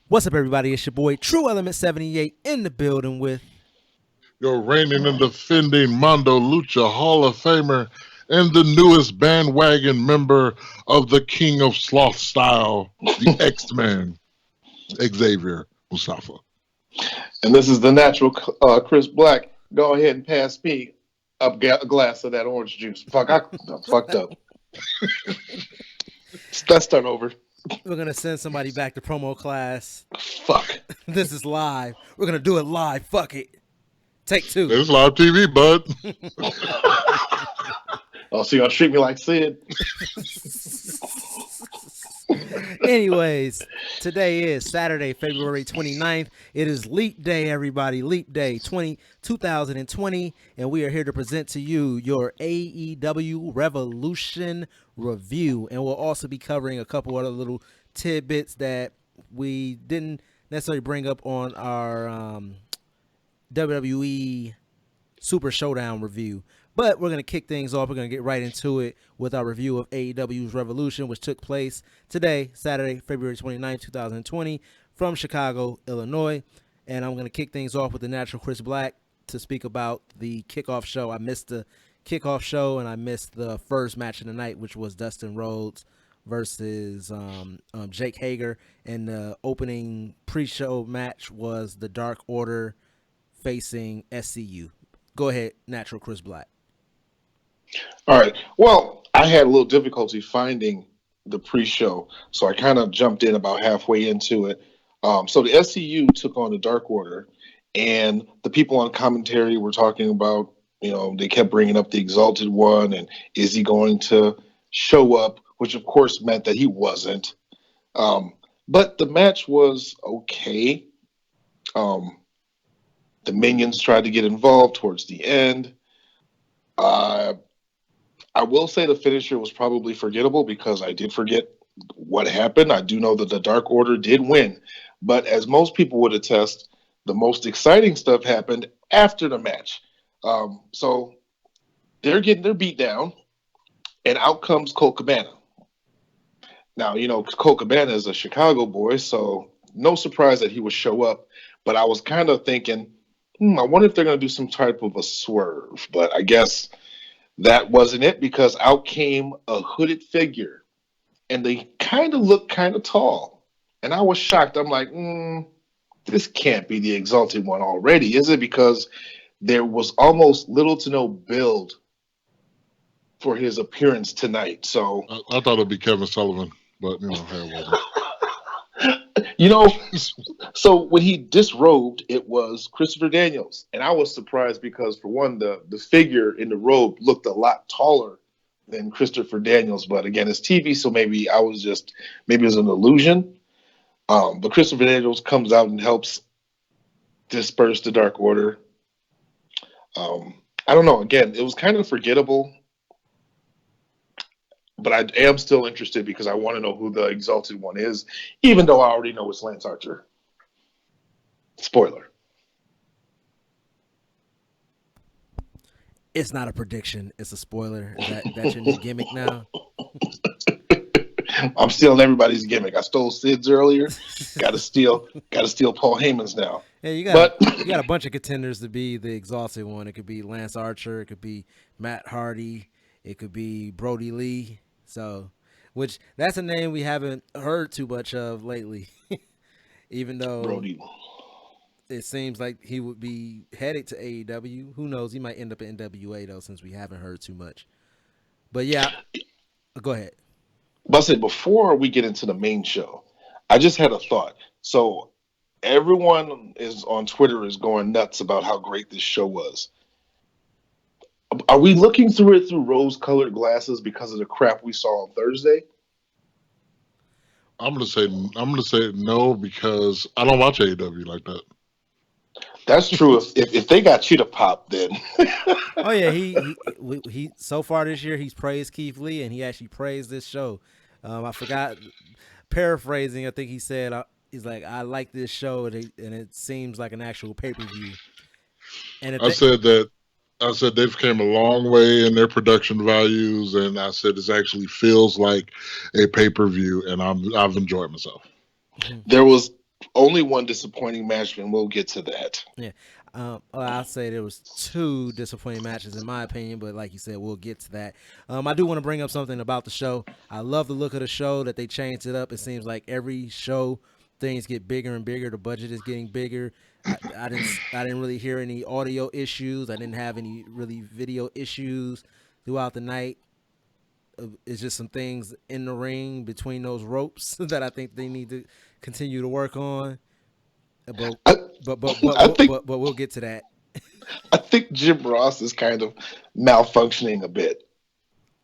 What's up, everybody? It's your boy Tru Element 78 in the building with. Your reigning and defending Mondo Lucha Hall of Famer and the newest bandwagon member of the King of Sloth Style, the X-Man, Xavier Mustafa. And this is the natural Chris Black. Go ahead and pass me a glass of that orange juice. Fuck, I fucked up. Let's start over. We're gonna send somebody back to promo class. Fuck. This is live. We're gonna do it live. Fuck it. Take two. It's live TV, bud. Oh, so you're gonna treat me like Sid? Anyways, today is Saturday, February 29th. It is Leap Day, everybody. Leap Day 2020. And we are here to present to you your AEW Revolution review. And we'll also be covering a couple other little tidbits that we didn't necessarily bring up on our WWE Super Showdown review. But we're going to kick things off. We're going to get right into it with our review of AEW's Revolution, which took place today, Saturday, February 29th, 2020, from Chicago, Illinois. And I'm going to kick things off with the natural Chris Black to speak about the kickoff show. I missed the kickoff show, and I missed the first match of the night, which was Dustin Rhodes versus Jake Hager. And the opening pre-show match was the Dark Order facing SCU. Go ahead, natural Chris Black. All right. Well, I had a little difficulty finding the pre-show, so I kind of jumped in about halfway into it. So the SCU took on the Dark Order, and the people on commentary were talking about, they kept bringing up the Exalted One, and is he going to show up, which of course meant that he wasn't. But the match was okay. The Minions tried to get involved towards the end. I will say the finisher was probably forgettable because I did forget what happened. I do know that the Dark Order did win. But as most people would attest, the most exciting stuff happened after the match. So they're getting their beat down, and out comes Colt Cabana. Now, Colt Cabana is a Chicago boy, so no surprise that he would show up. But I was kind of thinking, I wonder if they're going to do some type of a swerve. But I guess that wasn't it, because out came a hooded figure, and they kind of looked kind of tall. And I was shocked. I'm like, this can't be the Exalted One already, is it? Because there was almost little to no build for his appearance tonight. So I thought it'd be Kevin Sullivan, but it wasn't. So when he disrobed, it was Christopher Daniels. And I was surprised because, for one, the figure in the robe looked a lot taller than Christopher Daniels. But again, it's TV, so maybe it was an illusion. But Christopher Daniels comes out and helps disperse the Dark Order. I don't know. Again, it was kind of forgettable. But I am still interested because I want to know who the Exalted One is, even though I already know it's Lance Archer. Spoiler. It's not a prediction. It's a spoiler. That's your new gimmick now? I'm stealing everybody's gimmick. I stole Sid's earlier. Gotta steal Paul Heyman's now. Yeah, you got a bunch of contenders to be the Exalted One. It could be Lance Archer. It could be Matt Hardy. It could be Brody Lee. So, which that's a name we haven't heard too much of lately. Even though Brody, it seems like he would be headed to AEW. Who knows? He might end up in NWA though, since we haven't heard too much. But yeah, go ahead. But I said, before we get into the main show, I just had a thought. So everyone is on Twitter is going nuts about how great this show was. Are we looking through it through rose-colored glasses because of the crap we saw on Thursday? I'm gonna say no, because I don't watch AEW like that. That's true. if they got Cheetah Pop, then Oh yeah, he so far this year he's praised Keith Lee, and he actually praised this show. I forgot, paraphrasing, I think he said he's like, I like this show, and it seems like an actual pay-per-view. And I said they've came a long way in their production values, and I said this actually feels like a pay-per-view, and I've enjoyed myself. there was only one disappointing match, and we'll get to that. Yeah. I'll say there was two disappointing matches in my opinion, but like you said, we'll get to that. I do want to bring up something about the show. I love the look of the show that they changed it up. It seems like every show things get bigger and bigger. The budget is getting bigger. I didn't really hear any audio issues. I didn't have any really video issues throughout the night. It's just some things in the ring between those ropes that I think they need to continue to work on. But I, but but I but think but, but we'll get to that. I think Jim Ross is kind of malfunctioning a bit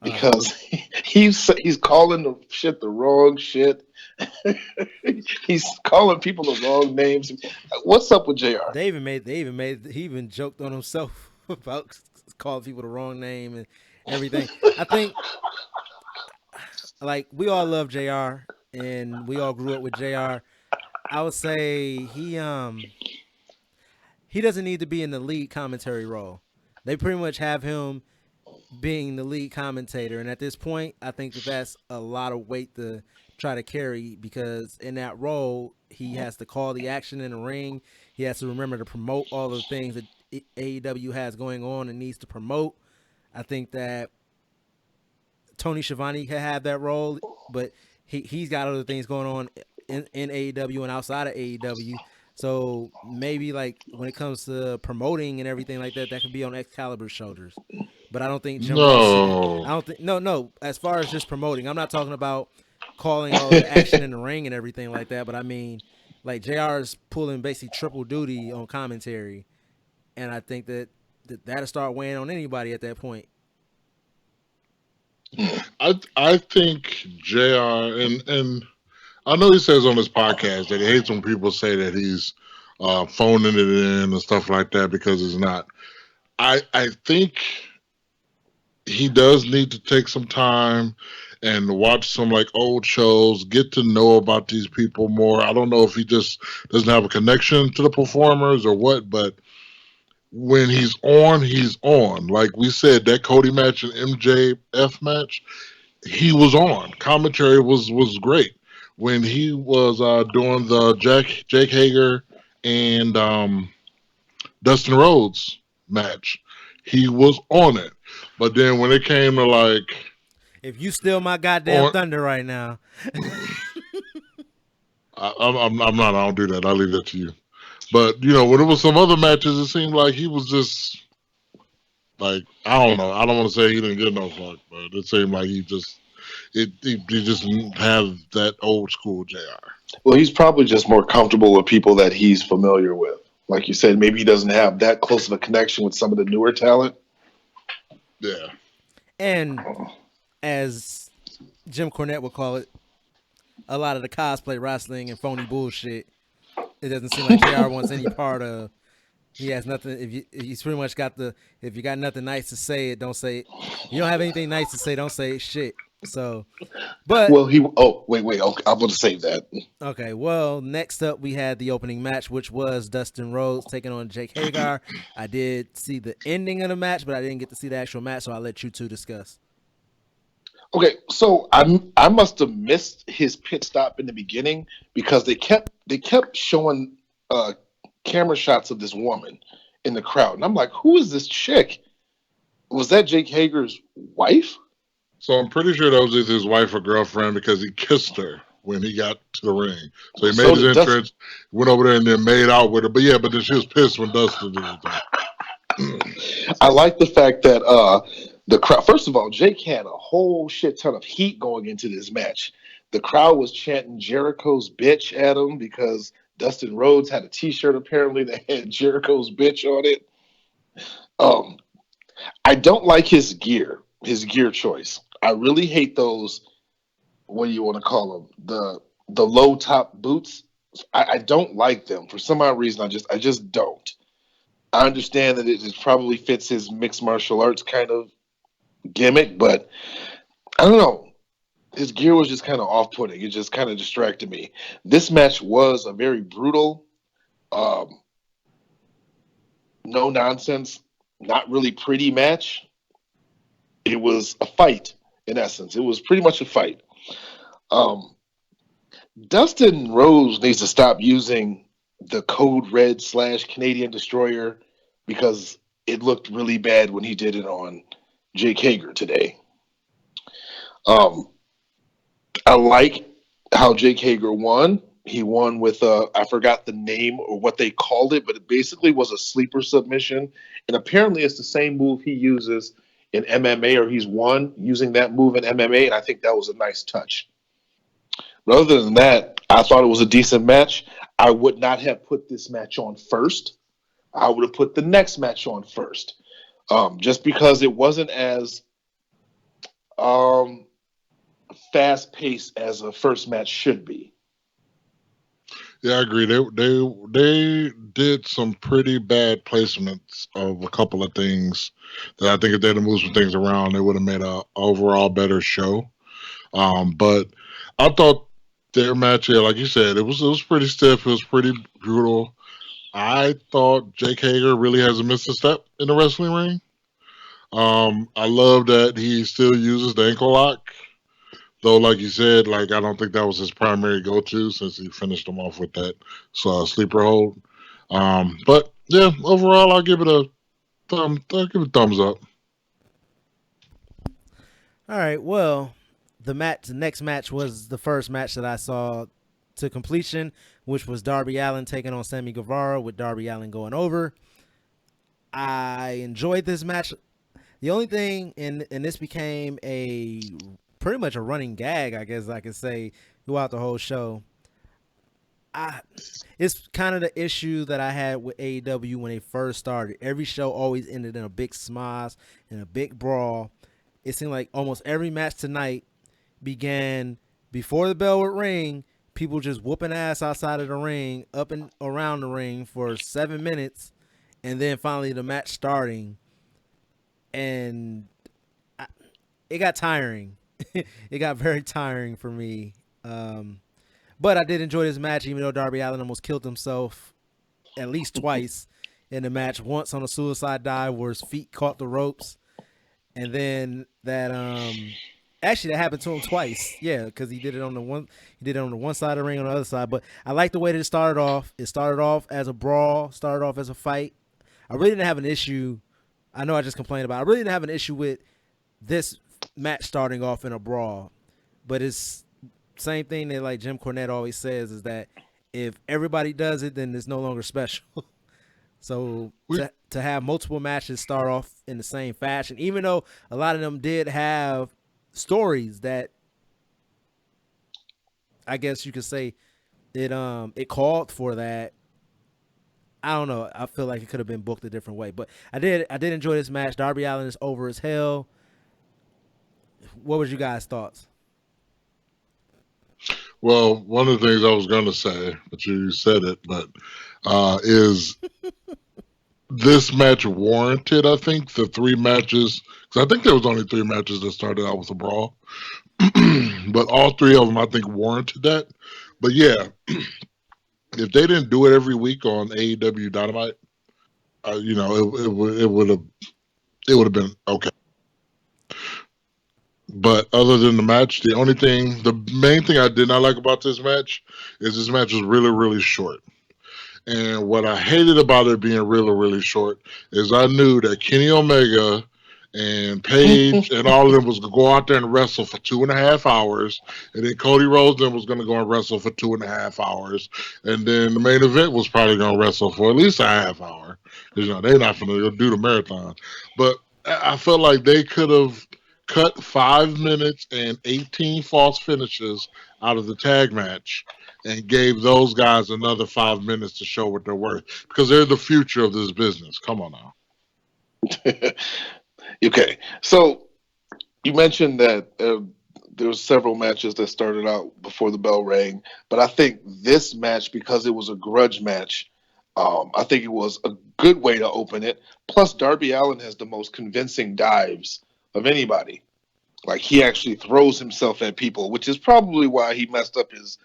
because he's calling the shit the wrong shit. He's calling people the wrong names. What's up with Jr.? He even joked on himself about calling people the wrong name and everything. I think like we all love Jr. and we all grew up with Jr. I would say he doesn't need to be in the lead commentary role. They pretty much have him being the lead commentator, and at this point, I think that's a lot of weight to try to carry because in that role, he has to call the action in the ring. He has to remember to promote all the things that AEW has going on and needs to promote. I think that Tony Schiavone can have that role, but he's got other things going on in AEW and outside of AEW. So maybe like when it comes to promoting and everything like that, that could be on Excalibur's shoulders. But I don't think Jim Ross should be. I No. don't think no. As far as just promoting, I'm not talking about calling all the action in the ring and everything like that. But I mean, like JR is pulling basically triple duty on commentary, and I think that'll start weighing on anybody at that point. I think Jr. and I know he says on his podcast that he hates when people say that he's phoning it in and stuff like that because it's not. I think he does need to take some time and watch some like old shows, get to know about these people more. I don't know if he just doesn't have a connection to the performers or what, but when he's on, he's on. Like we said, that Cody match and MJF match, he was on. Commentary was great. When he was doing the Jake Hager and Dustin Rhodes match, he was on it. But then when it came to like If you steal my goddamn on, thunder right now, I'm not. I don't do that. I leave that to you. But you know, when it was some other matches, it seemed like he was just like I don't know. I don't want to say he didn't get no fuck, but it seemed like he just didn't have that old school Jr. Well, he's probably just more comfortable with people that he's familiar with. Like you said, maybe he doesn't have that close of a connection with some of the newer talent. Yeah. and as Jim Cornette would call it, a lot of the cosplay wrestling and phony bullshit. It doesn't seem like JR wants any part of. He has nothing. He's pretty much got the. If you got nothing nice to say, don't say it. You don't have anything nice to say, don't say shit. So, but Well, wait. Okay, I'm going to save that. okay. Well, next up we had the opening match, which was Dustin Rhodes taking on Jake Hagar. I did see the ending of the match, but I didn't get to see the actual match, so I'll let you two discuss. Okay, so I must have missed his pit stop in the beginning because they kept showing camera shots of this woman in the crowd, and I'm like, who is this chick? Was that Jake Hager's wife? So I'm pretty sure that was either his wife or girlfriend because he kissed her when he got to the ring. So he made his entrance, went over there, and then made out with her. But yeah, but then she was pissed when Dustin did it. I like the fact that the crowd. First of all, Jake had a whole shit ton of heat going into this match. The crowd was chanting Jericho's bitch at him because Dustin Rhodes had a T-shirt apparently that had Jericho's bitch on it. I don't like his gear choice. I really hate those. What do you want to call them? The low top boots. I don't like them for some odd reason. I just don't. I understand that it probably fits his mixed martial arts kind of gimmick, but I don't know. His gear was just kind of off-putting. It just kind of distracted me. This match was a very brutal, no nonsense, not really pretty match. It was a fight in essence. It was pretty much a fight. Dustin Rose needs to stop using the Code Red / Canadian Destroyer because it looked really bad when he did it on Jake Hager today. Um, I like how Jake Hager won. He won with I forgot the name or what they called it, but it basically was a sleeper submission. And apparently it's the same move he uses in MMA, or he's won using that move in MMA, and I think that was a nice touch. But other than that, I thought it was a decent match. I would not have put this match on first. I would have put the next match on first. Just because it wasn't as um, fast paced as a first match should be. Yeah, I agree. They did some pretty bad placements of a couple of things that I think if they'd have moved some things around, they would have made a overall better show. But I thought their match, yeah, like you said, it was pretty stiff. It was pretty brutal. I thought Jake Hager really hasn't missed a step in the wrestling ring. I love that he still uses the ankle lock. Though, like you said, like I don't think that was his primary go-to since he finished him off with that sleeper hold. But yeah, overall, I'll give it a thumbs up. All right. Well, the next match was the first match that I saw to completion, which was Darby Allin taking on Sammy Guevara with Darby Allin going over. I enjoyed this match. The only thing, and this became a pretty much a running gag, I guess I could say, throughout the whole show. It's kind of the issue that I had with AEW when they first started. Every show always ended in a big smosh and a big brawl. It seemed like almost every match tonight began before the bell would ring. People just whooping ass outside of the ring, up and around the ring for 7 minutes, and then finally the match starting. And it got tiring. It got very tiring for me. But I did enjoy this match, even though Darby Allin almost killed himself at least twice in the match. Once on a suicide dive where his feet caught the ropes, and then that actually that happened to him twice. Yeah, because he did it on the one side of the ring, on the other side. But I like the way that it started off. It started off as a brawl, started off as a fight. I really didn't have an issue. I know I just complained about it. I really didn't have an issue with this match starting off in a brawl. But it's same thing that like Jim Cornette always says is that if everybody does it, then it's no longer special. So to have multiple matches start off in the same fashion, even though a lot of them did have stories that I guess you could say it called for that. I don't know. I feel like it could have been booked a different way, but I did enjoy this match. Darby Allin is over as hell. What was you guys' thoughts? Well, one of the things I was going to say, but you said it, but is this match warranted? I think the three matches, because I think there was only three matches that started out with a brawl, but all three of them I think warranted that. But yeah, if they didn't do it every week on AEW Dynamite, it would have been okay. But other than the match, the main thing I did not like about this match is this match was really, really short. And what I hated about it being really, really short is I knew that Kenny Omega and Paige and all of them was going to go out there and wrestle for 2.5 hours. And then Cody Rhodes then was going to go and wrestle for 2.5 hours. And then the main event was probably going to wrestle for at least a half hour. They're not going to do the marathon. But I felt like they could have cut 5 minutes and 18 false finishes out of the tag match and gave those guys another 5 minutes to show what they're worth, because they're the future of this business. Come on now. Okay, so you mentioned that there was several matches that started out before the bell rang, but I think this match, because it was a grudge match, I think it was a good way to open it. Plus, Darby Allin has the most convincing dives of anybody. Like, he actually throws himself at people, which is probably why he messed up his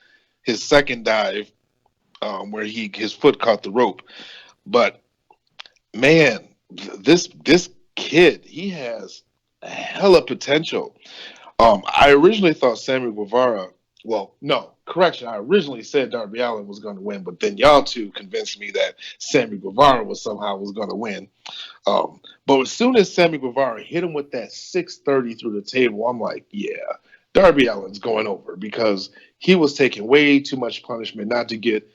second dive, where his foot caught the rope. But man, this kid, he has a hella potential. I originally thought Sammy Guevara Well, no, correction. I originally said Darby Allin was going to win, but then y'all two convinced me that Sammy Guevara was going to win. But as soon as Sammy Guevara hit him with that 630 through the table, I'm like, yeah, Darby Allin's going over because he was taking way too much punishment not to get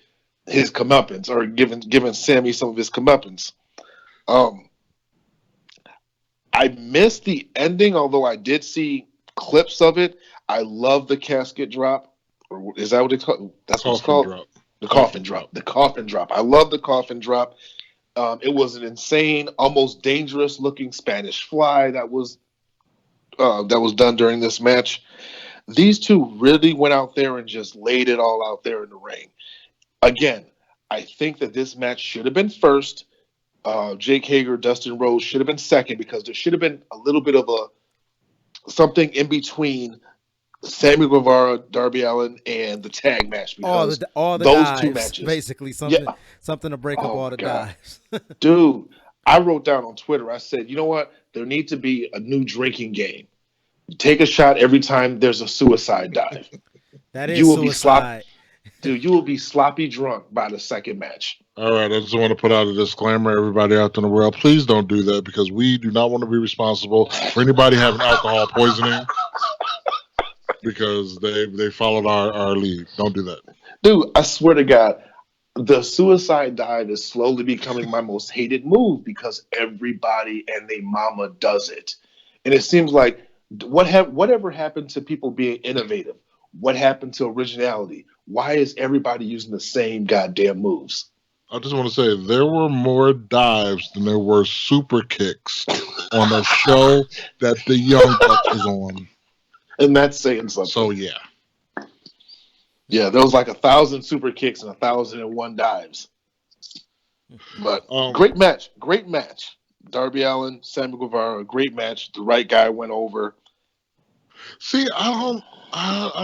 his comeuppance or giving Sammy some of his comeuppance. I missed the ending, although I did see clips of it. I love the casket drop. Or is that what it's called? That's what it's called? Drop. The coffin drop. The coffin drop. I love the coffin drop. It was an insane, almost dangerous looking Spanish fly that was done during this match. These two really went out there and just laid it all out there in the ring. Again, I think that this match should have been first. Jake Hager, Dustin Rhodes should have been second because there should have been a little bit of something in between Sammy Guevara, Darby Allin, and the tag match because all the those dives, two matches, basically something to break up all the dives. Dude, I wrote down on Twitter. I said, you know what? There needs to be a new drinking game. Take a shot every time there's a suicide dive. That is suicide. Dude, you will be sloppy drunk by the second match. All right, I just want to put out a disclaimer, everybody out in the world, please don't do that because we do not want to be responsible for anybody having alcohol poisoning because they followed our lead. Don't do that. Dude, I swear to God, the suicide dive is slowly becoming my most hated move because everybody and their mama does it. And it seems like whatever happened to people being innovative? What happened to originality? Why is everybody using the same goddamn moves? I just want to say there were more dives than there were super kicks on a show that the Young Bucks was on. And that's saying something. So, yeah. Yeah, there was like 1,000 super kicks and 1,001 dives. But great match. Darby Allin, Sammy Guevara, great match. The right guy went over. See, I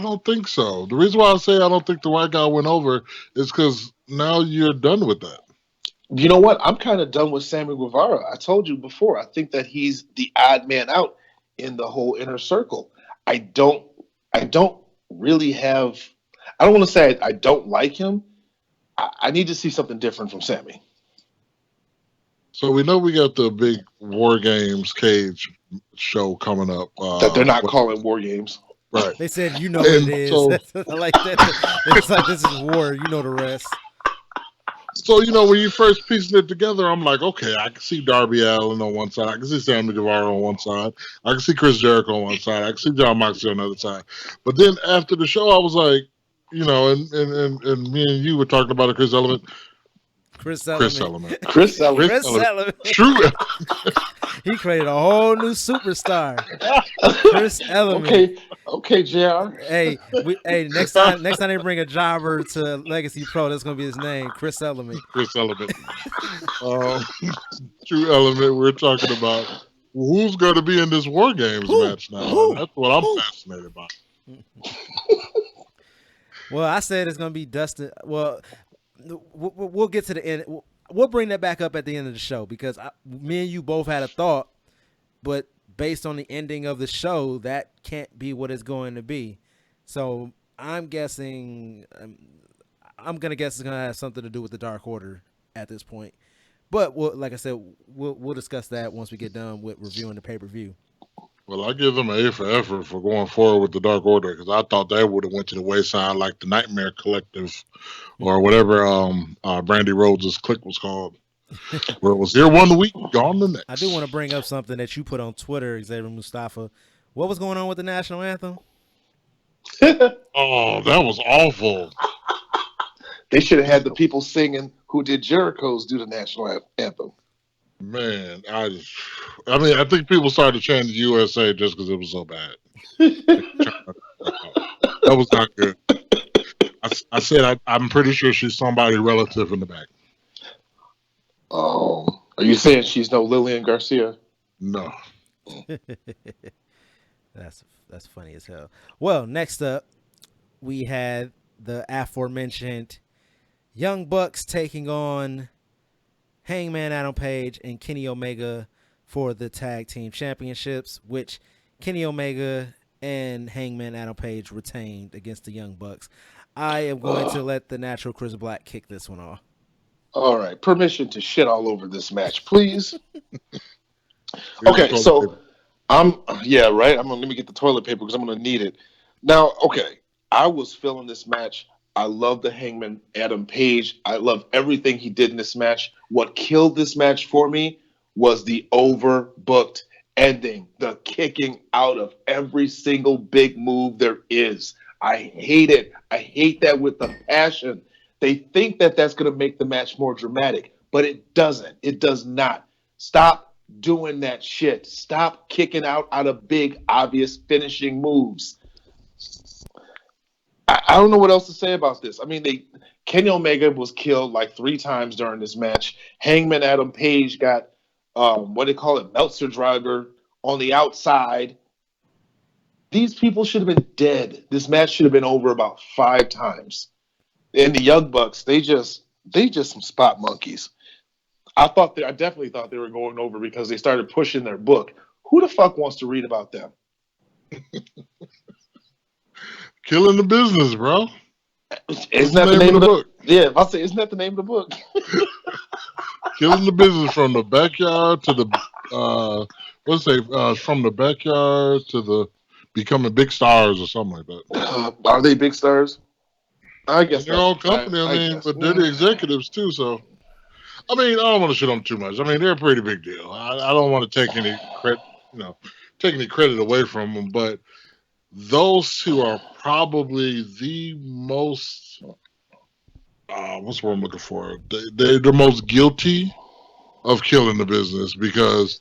don't think so. The reason why I say I don't think the right guy went over is because now you're done with that. You know what? I'm kind of done with Sammy Guevara. I told you before. I think that he's the odd man out in the whole inner circle. I don't really have. I don't want to say I don't like him. I need to see something different from Sammy. So we know we got the big War Games cage show coming up. That they're not calling War Games. Right. They said, you know what it is. So, I like that. It's like, this is war. You know the rest. So, when you first piecing it together, I'm like, okay, I can see Darby Allin on one side. I can see Sammy Guevara on one side. I can see Chris Jericho on one side. I can see John Moxley on the other side. But then after the show, I was like, and me and you were talking about it, Chris Element. Chris Element. True. He created a whole new superstar. Chris Element. Okay, JR. Hey, next time they bring a jobber to Legacy Pro, that's gonna be his name, Chris Element. Chris Element. True Element. We're talking about who's going to be in this War Games match now. That's what I'm fascinated by. Well, I said it's gonna be Dustin. Well, we'll get to the end. We'll bring that back up at the end of the show because me and you both had a thought, but based on the ending of the show, that can't be what it's going to be. So I'm guessing, I'm gonna guess it's gonna have something to do with the Dark Order at this point. But like I said, we'll discuss that once we get done with reviewing the pay-per-view. Well, I give them an A for effort for going forward with the Dark Order because I thought that would have went to the wayside like the Nightmare Collective or whatever Brandy Rhodes' clique was called. Where it was here one week, gone the next. I do want to bring up something that you put on Twitter, Xavier Mustafa. What was going on with the national anthem? Oh, that was awful. They should have had the people singing who did Jericho's do the national anthem. Man, I think people started chanting USA just because it was so bad. That was not good. I said I'm pretty sure she's somebody relative in the back. Oh, are you saying she's no Lillian Garcia? No. That's funny as hell. Well, next up, we had the aforementioned Young Bucks taking on Hangman Adam Page and Kenny Omega for the tag team championships, which Kenny Omega and Hangman Adam Page retained against the Young Bucks. I am going to let the natural Chris Black kick this one off. All right, permission to shit all over this match, please. Okay, so yeah, right. Let me get the toilet paper because I'm gonna need it. Now, okay, I was feeling this match. I love the Hangman Adam Page. I love everything he did in this match. What killed this match for me was the overbooked ending, the kicking out of every single big move there is. I hate it. I hate that with a passion. They think that that's going to make the match more dramatic, but it doesn't. It does not. Stop doing that shit. Stop kicking out of big, obvious finishing moves. I don't know what else to say about this. I mean, Kenny Omega was killed like 3 times during this match. Hangman Adam Page got, Meltzer driver on the outside. These people should have been dead. This match should have been over about 5 times. And the Young Bucks, they just some spot monkeys. I definitely thought they were going over because they started pushing their book. Who the fuck wants to read about them? Killing the business, bro. Isn't that the name of the book? Yeah, I'll say, isn't that the name of the book? Killing the business from the backyard to the from the backyard to the becoming big stars or something like that. Are they big stars? I guess their own company. But they're the executives too. So, I mean, I don't want to shit on them too much. I mean, they're a pretty big deal. I don't want to take any credit away from them, but those two are probably the most. What's the word I'm looking for? They're the most guilty of killing the business because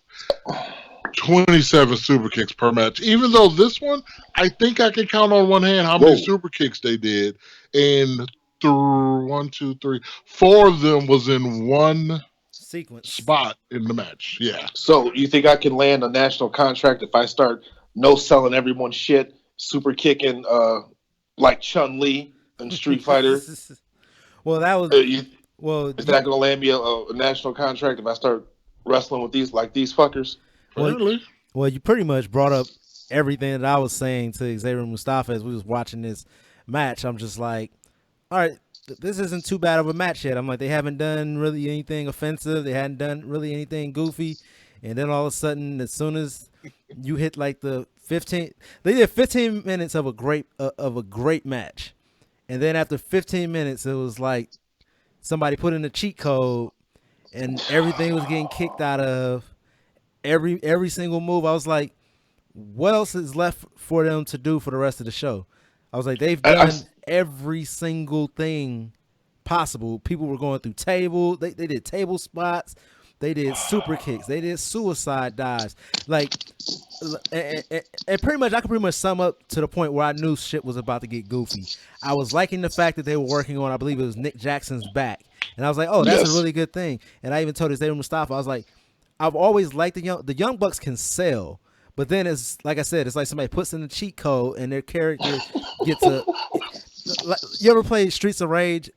27 super kicks per match. Even though this one, I think I can count on one hand how many super kicks they did. And 4 of them was in one sequence spot in the match. Yeah. So you think I can land a national contract if I start no-selling everyone's shit, super kicking like Chun-Li in Street Fighter? Well, that was... is that going to land me a national contract if I start wrestling with these fuckers? Well, you pretty much brought up everything that I was saying to Xavier and Mustafa as we was watching this match. I'm just like, all right, this isn't too bad of a match yet. I'm like, they haven't done really anything offensive. They hadn't done really anything goofy. And then all of a sudden, as soon as you hit like the 15, they did 15 minutes of a great match. And then after 15 minutes, it was like somebody put in a cheat code and everything was getting kicked out of. Every single move. I was like, what else is left for them to do for the rest of the show? I was like, they've done every single thing possible. People were going through tables. They did table spots. They did super kicks. They did suicide dives. Like, and pretty much, I could pretty much sum up to the point where I knew shit was about to get goofy. I was liking the fact that they were working on, I believe it was Nick Jackson's back. And I was like, oh, that's a really good thing. And I even told Xavier Mustafa, I was like, I've always liked the Young Bucks can sell, but then it's like I said, it's like somebody puts in a cheat code and their character gets a. You ever play Streets of Rage?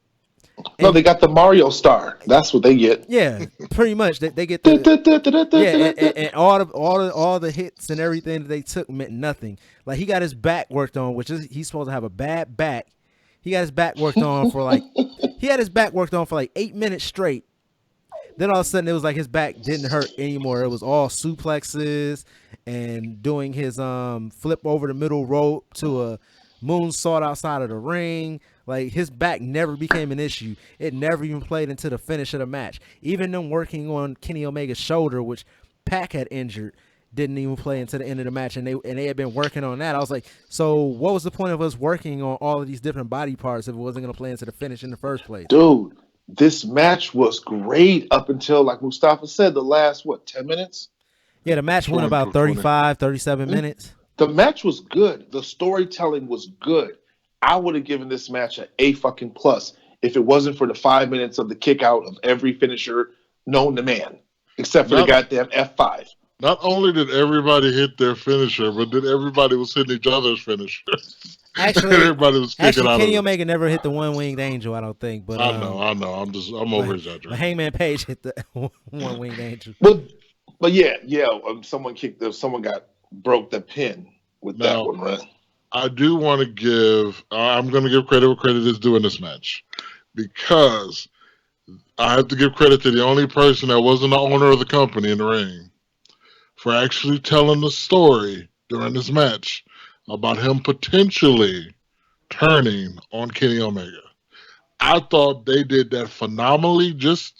No, they got the Mario star. That's what they get. Yeah, pretty much. They get the and all the hits and everything that they took meant nothing. Like he got his back worked on, which is he's supposed to have a bad back. He got his back worked on for like 8 minutes straight. Then all of a sudden, it was like his back didn't hurt anymore. It was all suplexes and doing his flip over the middle rope to a moonsault outside of the ring. Like his back never became an issue. It never even played into the finish of the match. Even them working on Kenny Omega's shoulder, which Pac had injured, didn't even play into the end of the match. And they had been working on that. I was like, so what was the point of us working on all of these different body parts if it wasn't going to play into the finish in the first place? Dude. This match was great up until, like Mustafa said, the last, 10 minutes? Yeah, the match went about 35, 37 minutes. The match was good. The storytelling was good. I would have given this match an A fucking plus if it wasn't for the 5 minutes of the kick out of every finisher known to man, except for the goddamn F5. Not only did everybody hit their finisher, but then everybody was hitting each other's finisher. Actually, everybody was kicking out. Kenny Omega never hit the one-winged angel, I don't think. But I know. I'm over exaggerating. But Hangman Page hit the one-winged angel. But yeah. Someone broke the pin with that Now, one, right? I do want to give. I'm going to give credit where credit is due in this match, because I have to give credit to the only person that wasn't the owner of the company in the ring for actually telling the story during this match about him potentially turning on Kenny Omega. I thought they did that phenomenally,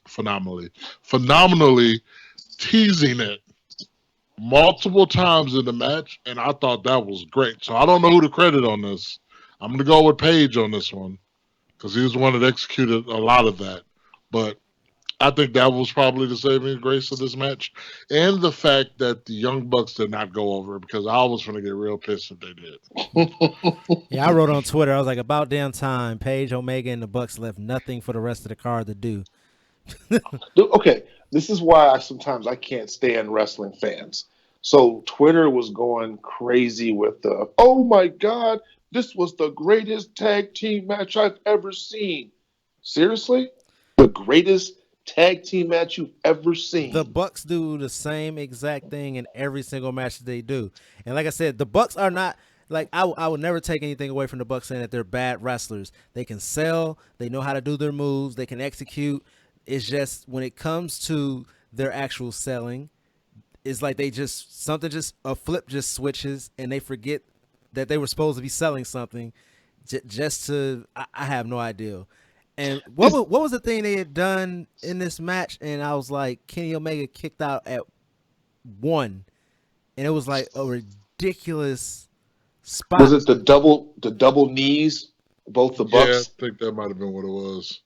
phenomenally teasing it multiple times in the match, and I thought that was great. So I don't know who to credit on this. I'm going to go with Paige on this one, because he was the one that executed a lot of that. But I think that was probably the saving grace of this match, and the fact that the Young Bucks did not go over, because I was going to get real pissed if they did. Yeah, I wrote on Twitter, I was like, about damn time Paige, Omega, and the Bucks left nothing for the rest of the card to do. Okay, this is why I can't stand wrestling fans. So Twitter was going crazy with the, oh my God, this was the greatest tag team match I've ever seen. Seriously? The greatest tag team match you've ever seen? The Bucks do the same exact thing in every single match that they do. And like I said, the Bucks are not, like, I would never take anything away from the Bucks saying that they're bad wrestlers. They can sell, they know how to do their moves, they can execute. It's just when it comes to their actual selling, it's like they just, a flip just switches and they forget that they were supposed to be selling something I have no idea. And what was the thing they had done in this match? And I was like, Kenny Omega kicked out at 1, and it was like a ridiculous spot. Was it the double knees, both the Bucks? Yeah, I think that might have been what it was.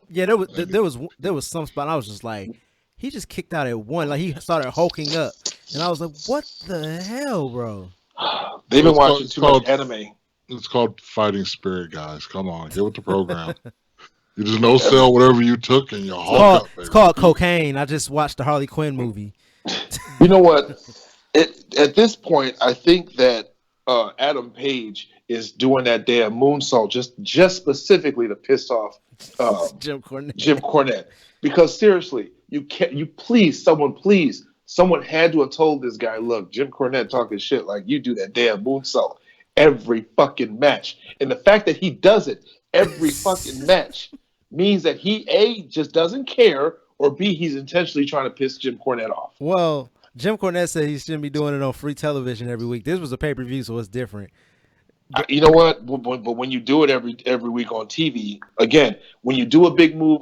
Yeah, there was some spot. I was just like, he just kicked out at 1, like he started hulking up, and I was like, what the hell, bro? They've been watching too much anime. It's called fighting spirit, guys. Come on, get with the program. You just no sell whatever you took, and you hulk up. It's called cocaine. I just watched the Harley Quinn movie. You know what? At this point, I think that Adam Page is doing that damn moonsault just specifically to piss off Jim Cornette. Jim Cornette. Because seriously, someone had to have told this guy, look, Jim Cornette talking shit like you do that damn moonsault every fucking match. And the fact that he does it every fucking match means that he, A, just doesn't care, or B, he's intentionally trying to piss Jim Cornette off. Well, Jim Cornette said he shouldn't be doing it on free television every week. This was a pay-per-view, so it's different. You know what? But when you do it every week on TV, again, when you do a big move,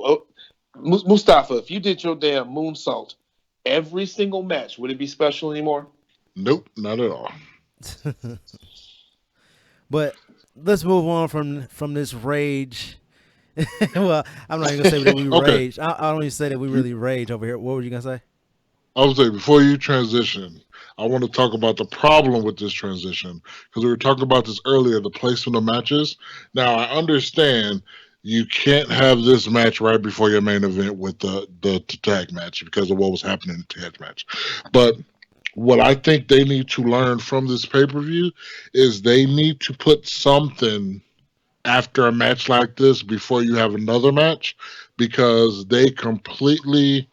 Mustafa, if you did your damn moonsault every single match, would it be special anymore? Nope, not at all. But let's move on from this rage. Well, I'm not even gonna say that we rage. I don't even say that we really rage over here. What were you gonna say? I was saying, before you transition, I want to talk about the problem with this transition, because we were talking about this earlier, the placement of matches. Now, I understand you can't have this match right before your main event with the tag match because of what was happening in the tag match. But what I think they need to learn from this pay-per-view is they need to put something after a match like this before you have another match, because they completely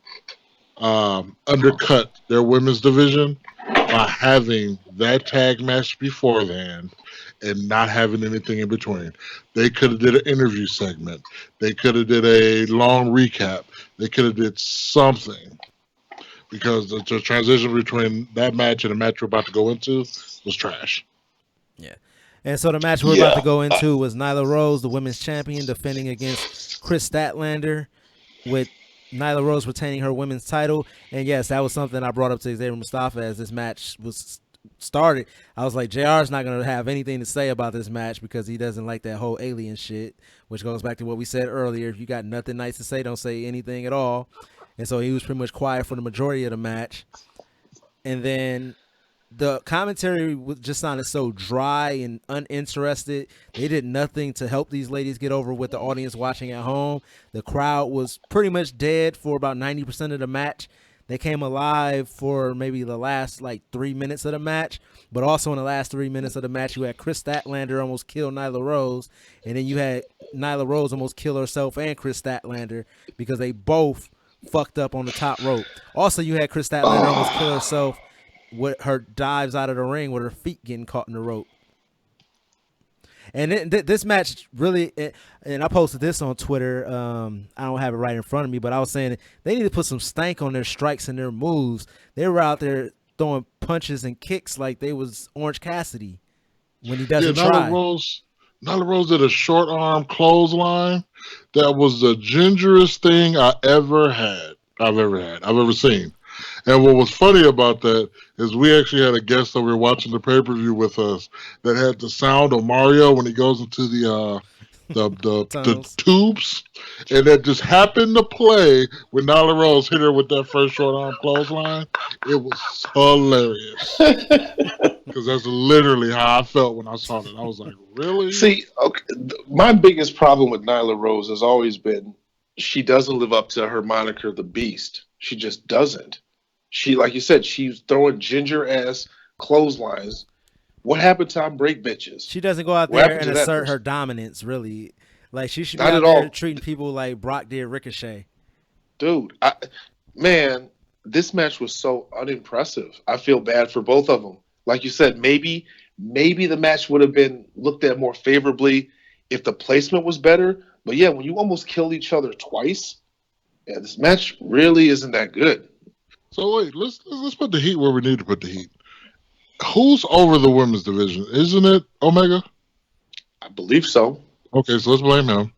undercut their women's division by having that tag match beforehand and not having anything in between. They could have did an interview segment. They could have did a long recap. They could have did something, because the transition between that match and the match we're about to go into was trash. Yeah. And so the match we're about to go into was Nyla Rose, the women's champion, defending against Chris Statlander, with Nyla Rose retaining her women's title. And yes, that was something I brought up to Xavier Mustafa as this match was started. I was like, JR's not going to have anything to say about this match because he doesn't like that whole alien shit, which goes back to what we said earlier. If you got nothing nice to say, don't say anything at all. And so he was pretty much quiet for the majority of the match. And then the commentary just sounded so dry and uninterested. They did nothing to help these ladies get over with the audience watching at home. The crowd was pretty much dead for about 90% of the match. They came alive for maybe the last 3 minutes of the match, but also in the last 3 minutes of the match, you had Chris Statlander almost kill Nyla Rose, and then you had Nyla Rose almost kill herself and Chris Statlander because they both fucked up on the top rope. Also, you had Chris Statlander almost kill herself with her dives out of the ring with her feet getting caught in the rope. And this match really, and I posted this on Twitter. I don't have it right in front of me, but I was saying they need to put some stank on their strikes and their moves. They were out there throwing punches and kicks like they was Orange Cassidy when he doesn't try. Nyla Rose did a short arm clothesline. That was the gingerest thing I've ever seen. And what was funny about that is we actually had a guest that we were watching the pay-per-view with us that had the sound of Mario when he goes into the tubes, and that just happened to play when Nyla Rose hit her with that first short arm clothesline. It was hilarious because that's literally how I felt when I saw it. I was like, really? See, okay, my biggest problem with Nyla Rose has always been she doesn't live up to her moniker, the Beast. She just doesn't. She, like you said, she's throwing ginger ass clotheslines. What happened to break bitches? She doesn't go out there and assert her dominance, really. Like, she should be out there treating people like Brock did Ricochet. Dude, man, this match was so unimpressive. I feel bad for both of them. Like you said, maybe the match would have been looked at more favorably if the placement was better. But yeah, when you almost killed each other twice, yeah, this match really isn't that good. So wait, let's put the heat where we need to put the heat. Who's over the women's division? Isn't it Omega? I believe so. Okay, so let's blame him.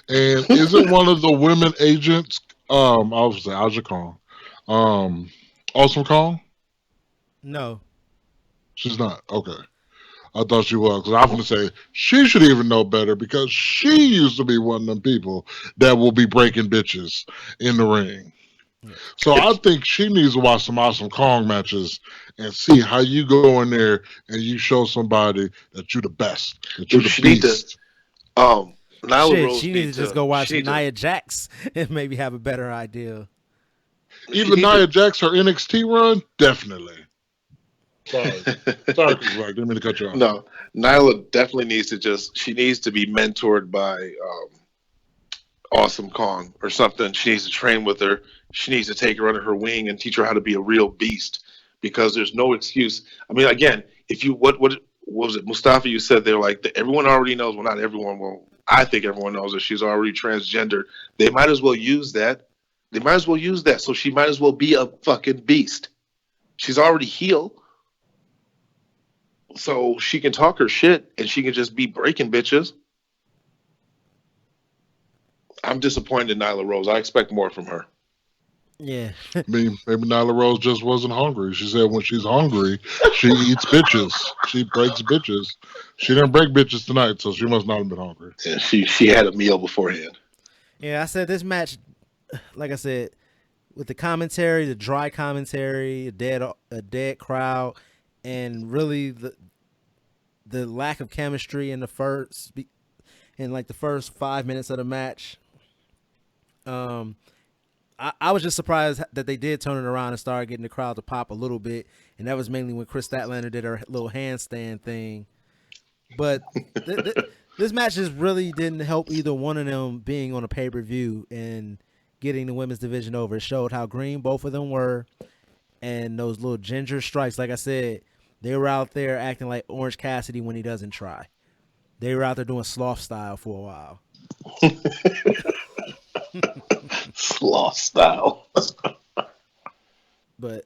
And isn't one of the women agents, I was going to say Aja Kong, Awesome Kong? No. She's not. Okay. I thought she was. Because I was going to say, she should even know better because she used to be one of them people that will be breaking bitches in the ring. So I think she needs to watch some Awesome Kong matches and see how you go in there and you show somebody that you're the best, that you're the beast. She needs to just go watch Nia Jax and maybe have a better idea. Even Nia Jax, her NXT run, definitely. Sorry, I didn't mean to cut you off. No, Nyla definitely needs to be mentored by Awesome Kong or something. She needs to train with her. She needs to take her under her wing and teach her how to be a real beast because there's no excuse. I mean, again, if you, what was it, Mustafa, you said they're like, everyone already knows, well, not everyone, well, I think everyone knows that she's already transgender. They might as well use that. So she might as well be a fucking beast. She's already heel. So she can talk her shit and she can just be breaking bitches. I'm disappointed in Nyla Rose. I expect more from her. Yeah. I mean, maybe Nyla Rose just wasn't hungry. She said when she's hungry, she eats bitches. She breaks bitches. She didn't break bitches tonight, so she must not have been hungry. Yeah, she had a meal beforehand. Yeah, I said this match, like I said, with the commentary, the dry commentary, a dead crowd, and really the lack of chemistry in the first 5 minutes of the match. I was just surprised that they did turn it around and start getting the crowd to pop a little bit, and that was mainly when Chris Statlander did her little handstand thing. But this match just really didn't help either one of them being on a pay-per-view and getting the women's division over. It showed how green both of them were, and those little ginger strikes. Like I said, they were out there acting like Orange Cassidy when he doesn't try. They were out there doing sloth style for a while. Sloth style. But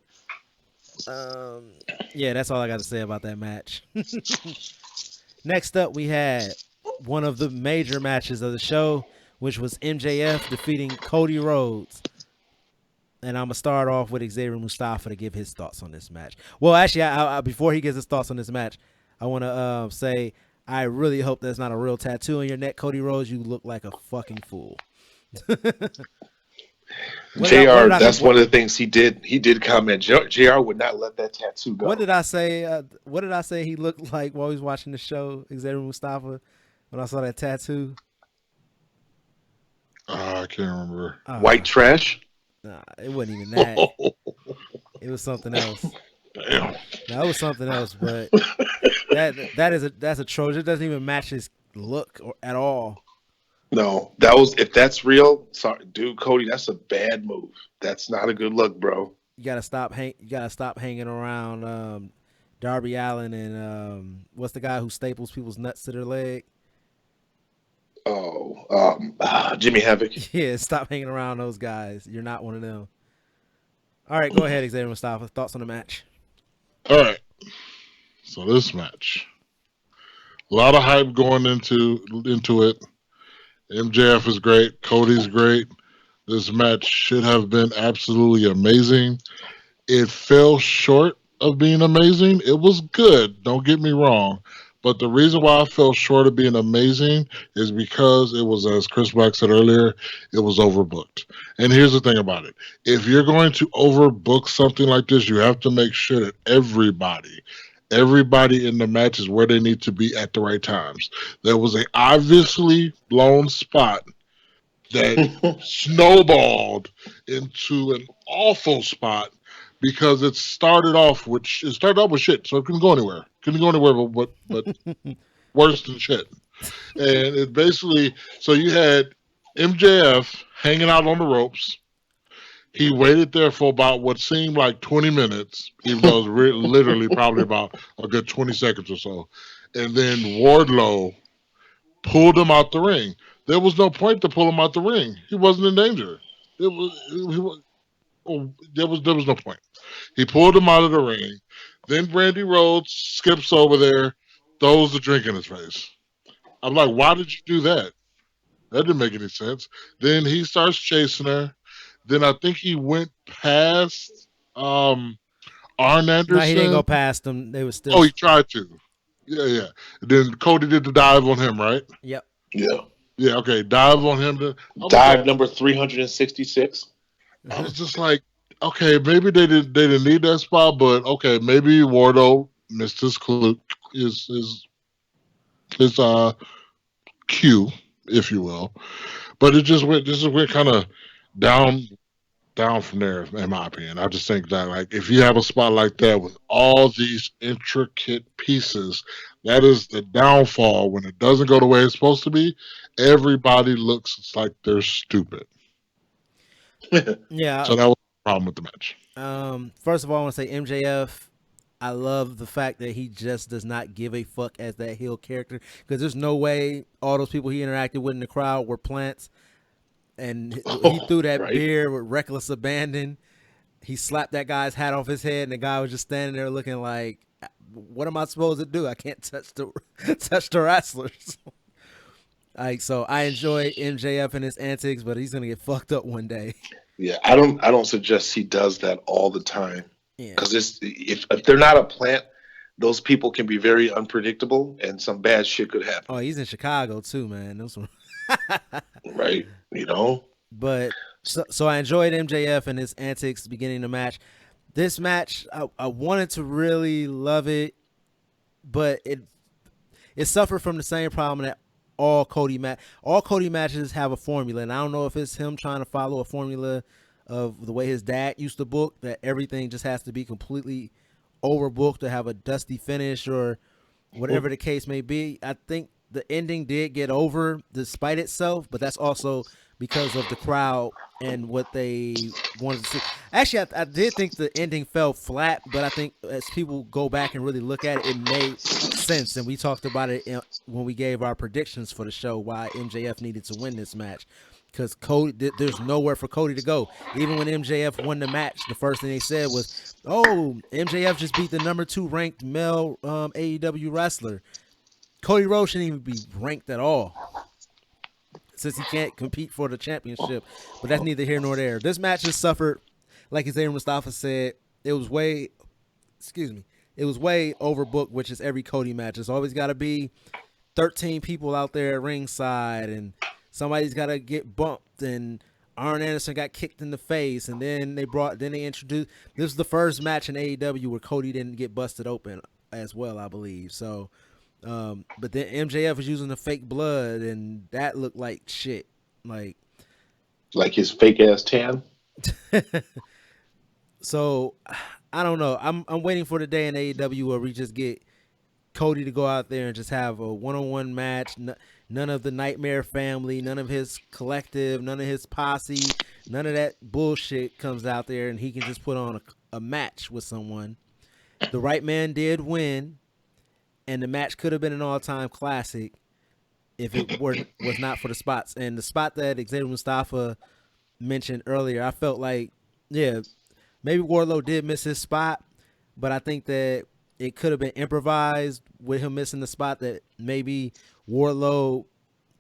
yeah, that's all I got to say about that match. Next up, we had one of the major matches of the show, which was MJF defeating Cody Rhodes. And I'm going to start off with Xavier Mustafa to give his thoughts on this match. Well, actually, I before he gives his thoughts on this match, I want to say I really hope there's not a real tattoo on your neck, Cody Rhodes. You look like a fucking fool. JR, that's one of the things he did. He did comment. JR would not let that tattoo go. What did I say? What did I say he looked like while he was watching the show, Xavier Mustafa, when I saw that tattoo? I can't remember. White trash? Nah, it wasn't even that. It was something else. Damn. No, it was something else, but that's atrocious. It doesn't even match his look at all. No, if that's real, sorry, dude, Cody, that's a bad move. That's not a good look, bro. you gotta stop hanging around Darby Allin and what's the guy who staples people's nuts to their leg? Jimmy Havoc. Yeah, stop hanging around those guys. You're not one of them. All right, go ahead, Xavier Mustafa. Thoughts on the match? All right. So this match, a lot of hype going into it. MJF is great. Cody's great. This match should have been absolutely amazing. It fell short of being amazing. It was good, don't get me wrong. But the reason why I fell short of being amazing is because it was, as Chris Black said earlier, it was overbooked. And here's the thing about it. If you're going to overbook something like this, you have to make sure that everybody in the match is where they need to be at the right times. There was a obviously blown spot that snowballed into an awful spot because it started off with shit, so it couldn't go anywhere. But worse than shit. And it basically, so you had MJF hanging out on the ropes. He waited there for about what seemed like 20 minutes, even though it was literally probably about a good 20 seconds or so. And then Wardlow pulled him out the ring. There was no point to pull him out the ring. He wasn't in danger. There was no point. He pulled him out of the ring. Then Brandy Rhodes skips over there, throws the drink in his face. I'm like, why did you do that? That didn't make any sense. Then he starts chasing her. Then I think he went past Arn No, he didn't go Anderson. past them. They were still. Oh, he tried to. Yeah. Then Cody did the dive on him, right? Yep. Yeah. Yeah, okay. Dive on him. Dive number 366. I was just like, okay, maybe they didn't need that spot, but okay, maybe Wardo missed his clue, his cue, if you will. But it just went kind of down from there, in my opinion. I just think that, like, if you have a spot like that with all these intricate pieces, that is the downfall. When it doesn't go the way it's supposed to be, everybody looks like they're stupid. Yeah. So that was the problem with the match. First of all, I want to say MJF. I love the fact that he just does not give a fuck as that heel character, because there's no way all those people he interacted with in the crowd were plants. And he threw that Right. beer with reckless abandon. He slapped that guy's hat off his head, and the guy was just standing there looking like, "What am I supposed to do? I can't touch the wrestlers." Like, so I enjoy MJF and his antics, but he's gonna get fucked up one day. Yeah, I don't suggest he does that all the time, Yeah. because if they're not a plant, those people can be very unpredictable, and some bad shit could happen. Oh, he's in Chicago too, man. Right? You know. But so I enjoyed MJF and his antics beginning the match. This match, I wanted to really love it, but it suffered from the same problem that all Cody matches have a formula, and I don't know if it's him trying to follow a formula of the way his dad used to book, that everything just has to be completely overbooked to have a dusty finish or whatever the case may be. I think the ending did get over despite itself, but that's also because of the crowd and what they wanted to see. Actually, I did think the ending fell flat, but I think as people go back and really look at it, it made sense. And we talked about it when we gave our predictions for the show, why MJF needed to win this match. Because Cody, there's nowhere for Cody to go. Even when MJF won the match, the first thing they said was, "Oh, MJF just beat the number 2 ranked male AEW wrestler." Cody Rhodes shouldn't even be ranked at all, since he can't compete for the championship. But that's neither here nor there. This match has suffered, like Xavier Mustafa said, it was way overbooked, which is every Cody match. There's always got to be 13 people out there at ringside, and somebody's got to get bumped, and Arn Anderson got kicked in the face, and then they introduced, this is the first match in AEW where Cody didn't get busted open as well, I believe. So, but then MJF was using the fake blood, and that looked like shit. Like his fake ass tan. So, I don't know. I'm waiting for the day in AEW where we just get Cody to go out there and just have a one-on-one match. none of the Nightmare family, none of his collective, none of his posse, none of that bullshit comes out there, and he can just put on a match with someone. The right man did win, and the match could have been an all-time classic if it was not for the spots. And the spot that Xavier Mustafa mentioned earlier, I felt like, yeah, maybe Wardlow did miss his spot, but I think that it could have been improvised with him missing the spot. That maybe Wardlow,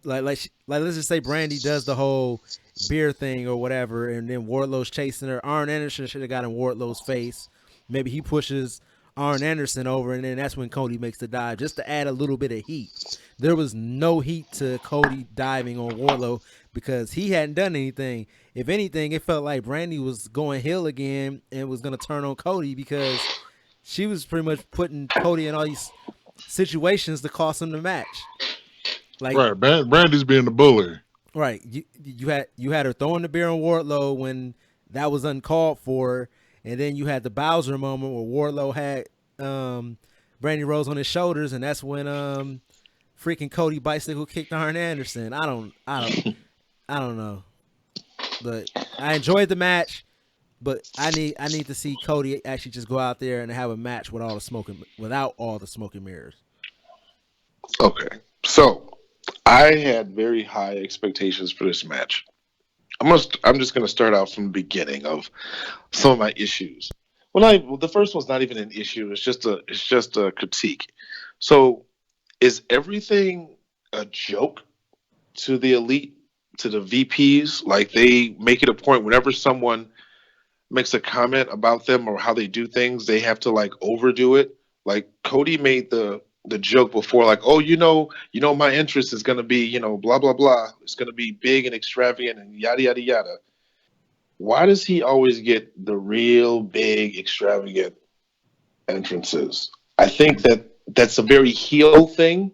like let's just say Brandy does the whole beer thing or whatever, and then Wardlow's chasing her. Arn Anderson should have got in Wardlow's face. Maybe he pushes Arn Anderson over, and then that's when Cody makes the dive, just to add a little bit of heat. There was no heat to Cody diving on Wardlow because he hadn't done anything. If anything, it felt like Brandy was going heel again and was going to turn on Cody because she was pretty much putting Cody in all these situations to cost him the match. Like, right, Brandy's being the bully. Right, you had her throwing the beer on Wardlow when that was uncalled for, and then you had the Bowser moment where Wardlow had Brandy Rose on his shoulders, and that's when freaking Cody bicycle kicked Arn Anderson. I don't know, but I enjoyed the match. But I need to see Cody actually just go out there and have a match without all the smoking mirrors. Okay, so I had very high expectations for this match. I'm just going to start out from the beginning of some of my issues. Well, the first one's not even an issue. It's just a critique. So, is everything a joke to the elite, to the VPs? Like, they make it a point whenever someone makes a comment about them or how they do things, they have to like overdo it. Like Cody made the joke before, like, oh, my interest is going to be, blah, blah, blah. It's going to be big and extravagant and yada, yada, yada. Why does he always get the real big, extravagant entrances? I think that's a very heel thing.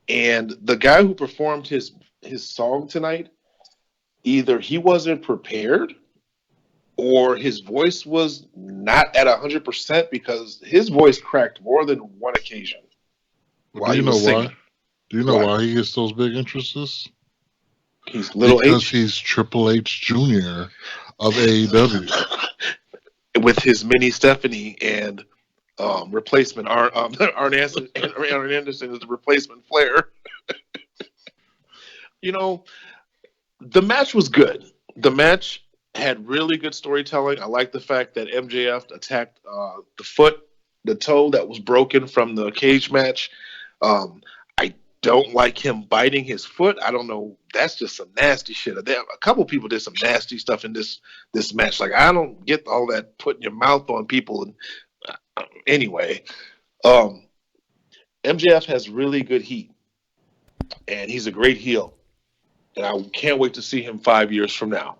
And the guy who performed his song tonight, either he wasn't prepared or his voice was not at 100% because his voice cracked more than one occasion. Well, do you know why? Do you know why he gets those big interests? He's Little because H. He's Triple H Jr. of AEW. With his mini Stephanie and replacement Arn Anderson is the replacement Flair. The match was good. The match had really good storytelling. I like the fact that MJF attacked the toe that was broken from the cage match. I don't like him biting his foot. I don't know. That's just some nasty shit. A couple people did some nasty stuff in this match. Like, I don't get all that putting your mouth on people. And anyway, MJF has really good heat, and he's a great heel. And I can't wait to see him 5 years from now.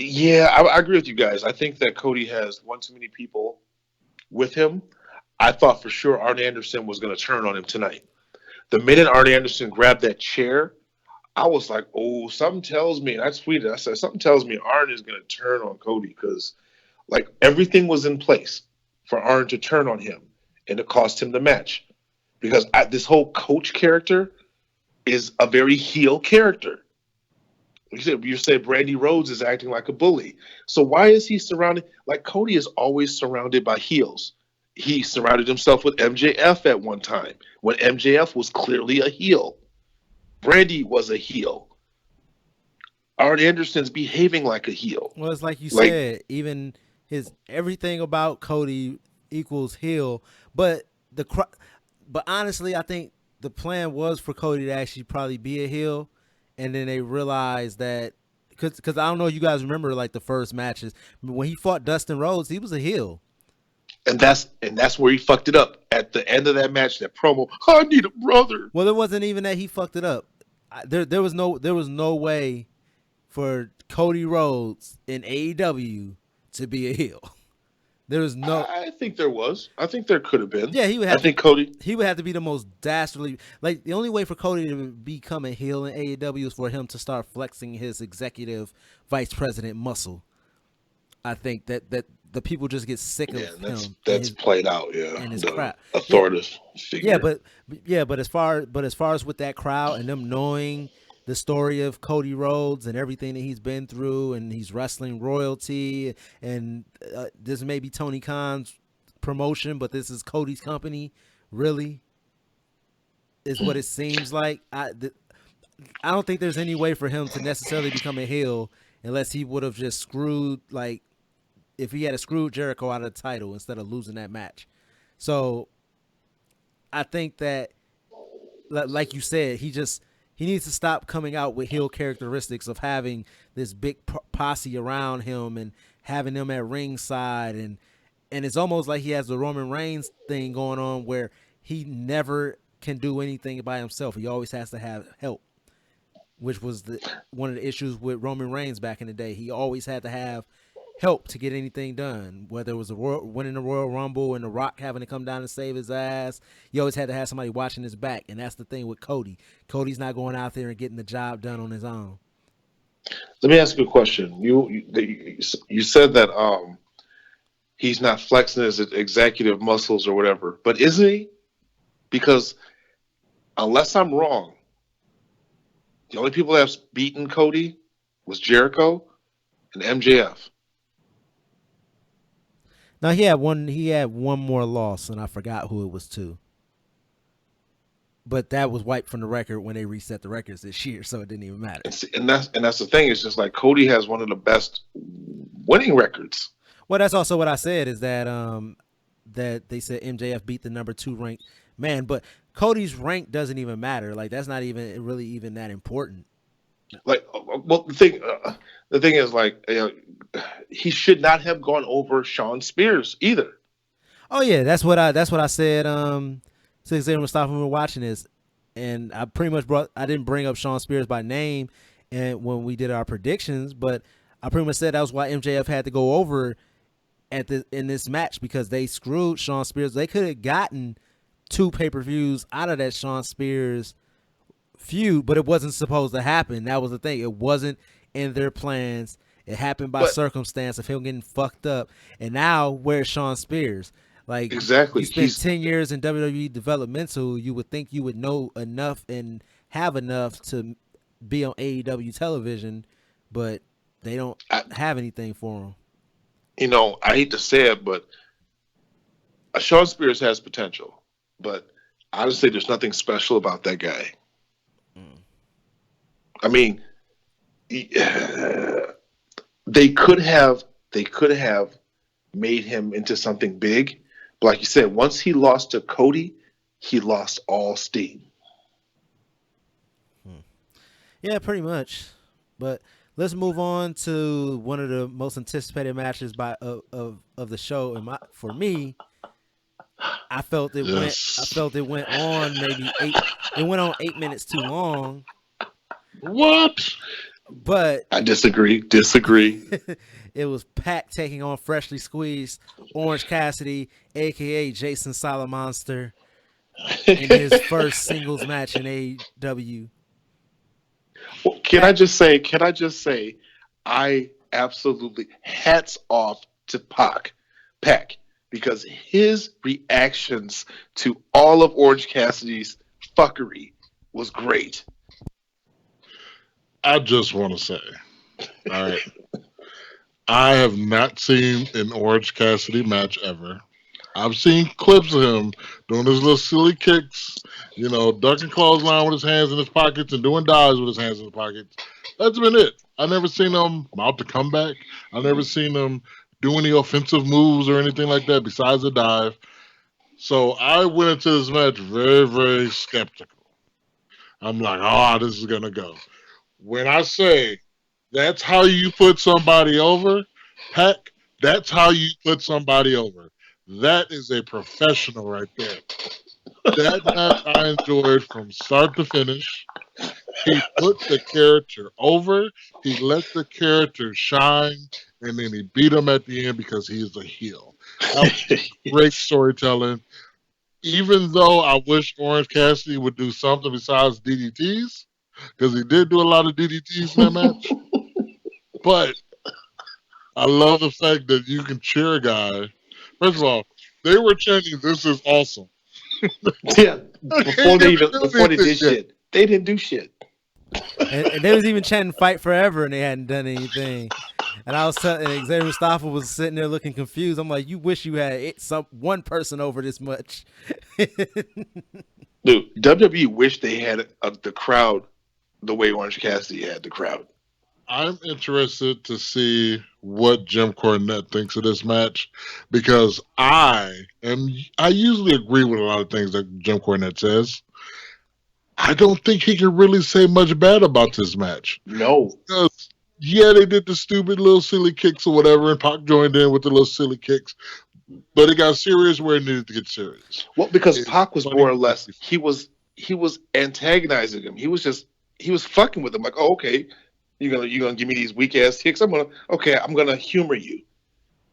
Yeah, I agree with you guys. I think that Cody has one too many people with him. I thought for sure Arn Anderson was going to turn on him tonight. The minute Arn Anderson grabbed that chair, I was like, oh, something tells me, and I tweeted, I said, something tells me Arn is going to turn on Cody because, like, everything was in place for Arn to turn on him and to cost him the match. Because this whole coach character is a very heel character. You say Brandy Rhodes is acting like a bully. So why is he surrounded? Like, Cody is always surrounded by heels. He surrounded himself with MJF at one time when MJF was clearly a heel. Brandy was a heel. Arn Anderson's behaving like a heel. Well, it's like you said, even his everything about Cody equals heel. But honestly, I think the plan was for Cody to actually probably be a heel. And then they realized that, because I don't know if you guys remember like the first matches when he fought Dustin Rhodes, he was a heel, and that's where he fucked it up at the end of that match. That promo, I need a brother. Well, it wasn't even that he fucked it up. There was no way for Cody Rhodes in AEW to be a heel. There was no. I think there was. I think there could have been. Yeah, he would have. Cody. He would have to be the most dastardly. Like, the only way for Cody to become a heel in AEW is for him to start flexing his executive vice president muscle. I think that the people just get sick of him. That's played out. Yeah, and his the crowd. authoritative figure. But as far as with that crowd and them knowing the story of Cody Rhodes and everything that he's been through, and he's wrestling royalty, and this may be Tony Khan's promotion, but this is Cody's company. Really, is what it seems like. I don't think there's any way for him to necessarily become a heel unless he would have just screwed, like, if he had screwed Jericho out of the title instead of losing that match. So I think that, like you said, he needs to stop coming out with heel characteristics of having this big posse around him and having them at ringside, and it's almost like he has the Roman Reigns thing going on where he never can do anything by himself. He always has to have help, which was one of the issues with Roman Reigns back in the day. He always had to have help to get anything done, whether it was winning the Royal Rumble and The Rock having to come down and save his ass. You always had to have somebody watching his back, and that's the thing with Cody. Cody's not going out there and getting the job done on his own. Let me ask you a question. You said that he's not flexing his executive muscles or whatever, but isn't he? Because unless I'm wrong, the only people that have beaten Cody was Jericho and MJF. Now he had one more loss, and I forgot who it was to. But that was wiped from the record when they reset the records this year, so it didn't even matter. And that's the thing. It's just like Cody has one of the best winning records. Well, that's also what I said, is that that they said MJF beat the number 2 ranked man, but Cody's rank doesn't even matter. Like, that's not even really even that important. Like, well, the thing is, like, he should not have gone over Shawn Spears either. Oh yeah, that's what I said. To Xavier and Mustafa when we were watching this, and I pretty much I didn't bring up Shawn Spears by name, and when we did our predictions, but I pretty much said that was why MJF had to go over in this match, because they screwed Shawn Spears. They could have gotten 2 pay-per-views out of that Shawn Spears feud, but it wasn't supposed to happen. That was the thing. It wasn't in their plans. It happened by circumstance of him getting fucked up. And now, where's Shawn Spears? Like, exactly. You spent 10 years in WWE developmental. You would think you would know enough and have enough to be on AEW television, but they don't have anything for him. You know, I hate to say it, but Shawn Spears has potential. But honestly, there's nothing special about that guy. I mean, they could have made him into something big, but like you said, once he lost to Cody, he lost all steam. Yeah, pretty much. But let's move on to one of the most anticipated matches of the show. For me, I felt it went on maybe 8. It went on 8 minutes too long. What? But I disagree. It was Pac taking on freshly squeezed Orange Cassidy, aka Jason Salamonster, in his first singles match in AEW. Well, can I just say, I absolutely hats off to Pac, because his reactions to all of Orange Cassidy's fuckery was great. I just want to say, all right, I have not seen an Orange Cassidy match ever. I've seen clips of him doing his little silly kicks, ducking clothesline with his hands in his pockets and doing dives with his hands in his pockets. That's been it. I've never seen him mount the comeback. I've never seen him do any offensive moves or anything like that besides a dive. So I went into this match very, very skeptical. I'm like, this is going to go. When I say that's how you put somebody over, Pac, that's how you put somebody over. That is a professional right there. That match I enjoyed from start to finish. He put the character over. He let the character shine, and then he beat him at the end because he's a heel. That was great storytelling. Even though I wish Orange Cassidy would do something besides DDTs, because he did do a lot of DDTs in that match. But I love the fact that you can cheer a guy. First of all, they were chanting, "This is awesome." Yeah, He ain't even do before they anything did yet. shit, they didn't do shit. And they was even chanting "Fight Forever" and they hadn't done anything. And I was telling, and Xavier Mustafa was sitting there looking confused. I'm like, you wish you had one person over this much. Dude, WWE wish they had the crowd the way Orange Cassidy had the crowd. I'm interested to see what Jim Cornette thinks of this match because I usually agree with a lot of things that Jim Cornette says. I don't think he can really say much bad about this match. No. Because, yeah, they did the stupid little silly kicks or whatever, and Pac joined in with the little silly kicks, but it got serious where it needed to get serious. Well, because It's Pac was funny. more or less he was antagonizing him. He was fucking with him. Like, oh, okay, you're gonna give me these weak ass kicks. I'm gonna humor you.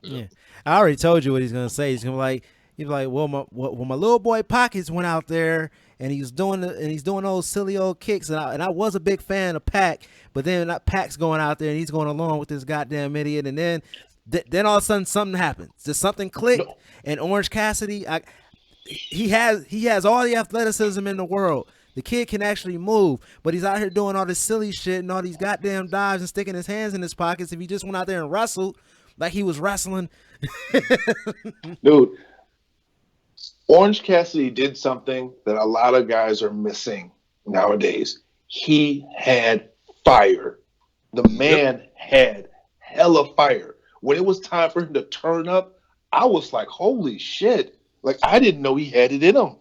Yeah, I already told you what he's gonna say. He's like, well, my little boy Pockets went out there and he's doing those silly old kicks, and I was a big fan of Pac, but then Pac's going out there and he's going along with this goddamn idiot, and then all of a sudden something happens. Just something clicked, No. and Orange Cassidy, he has all the athleticism in the world. The kid can actually move, but he's out here doing all this silly shit and all these goddamn dives and sticking his hands in his pockets. If he just went out there and wrestled like he was wrestling, Dude, Orange Cassidy did something that a lot of guys are missing nowadays. He had fire. The man had hella fire. When it was time for him to turn up, I was like, holy shit. Like, I didn't know he had it in him.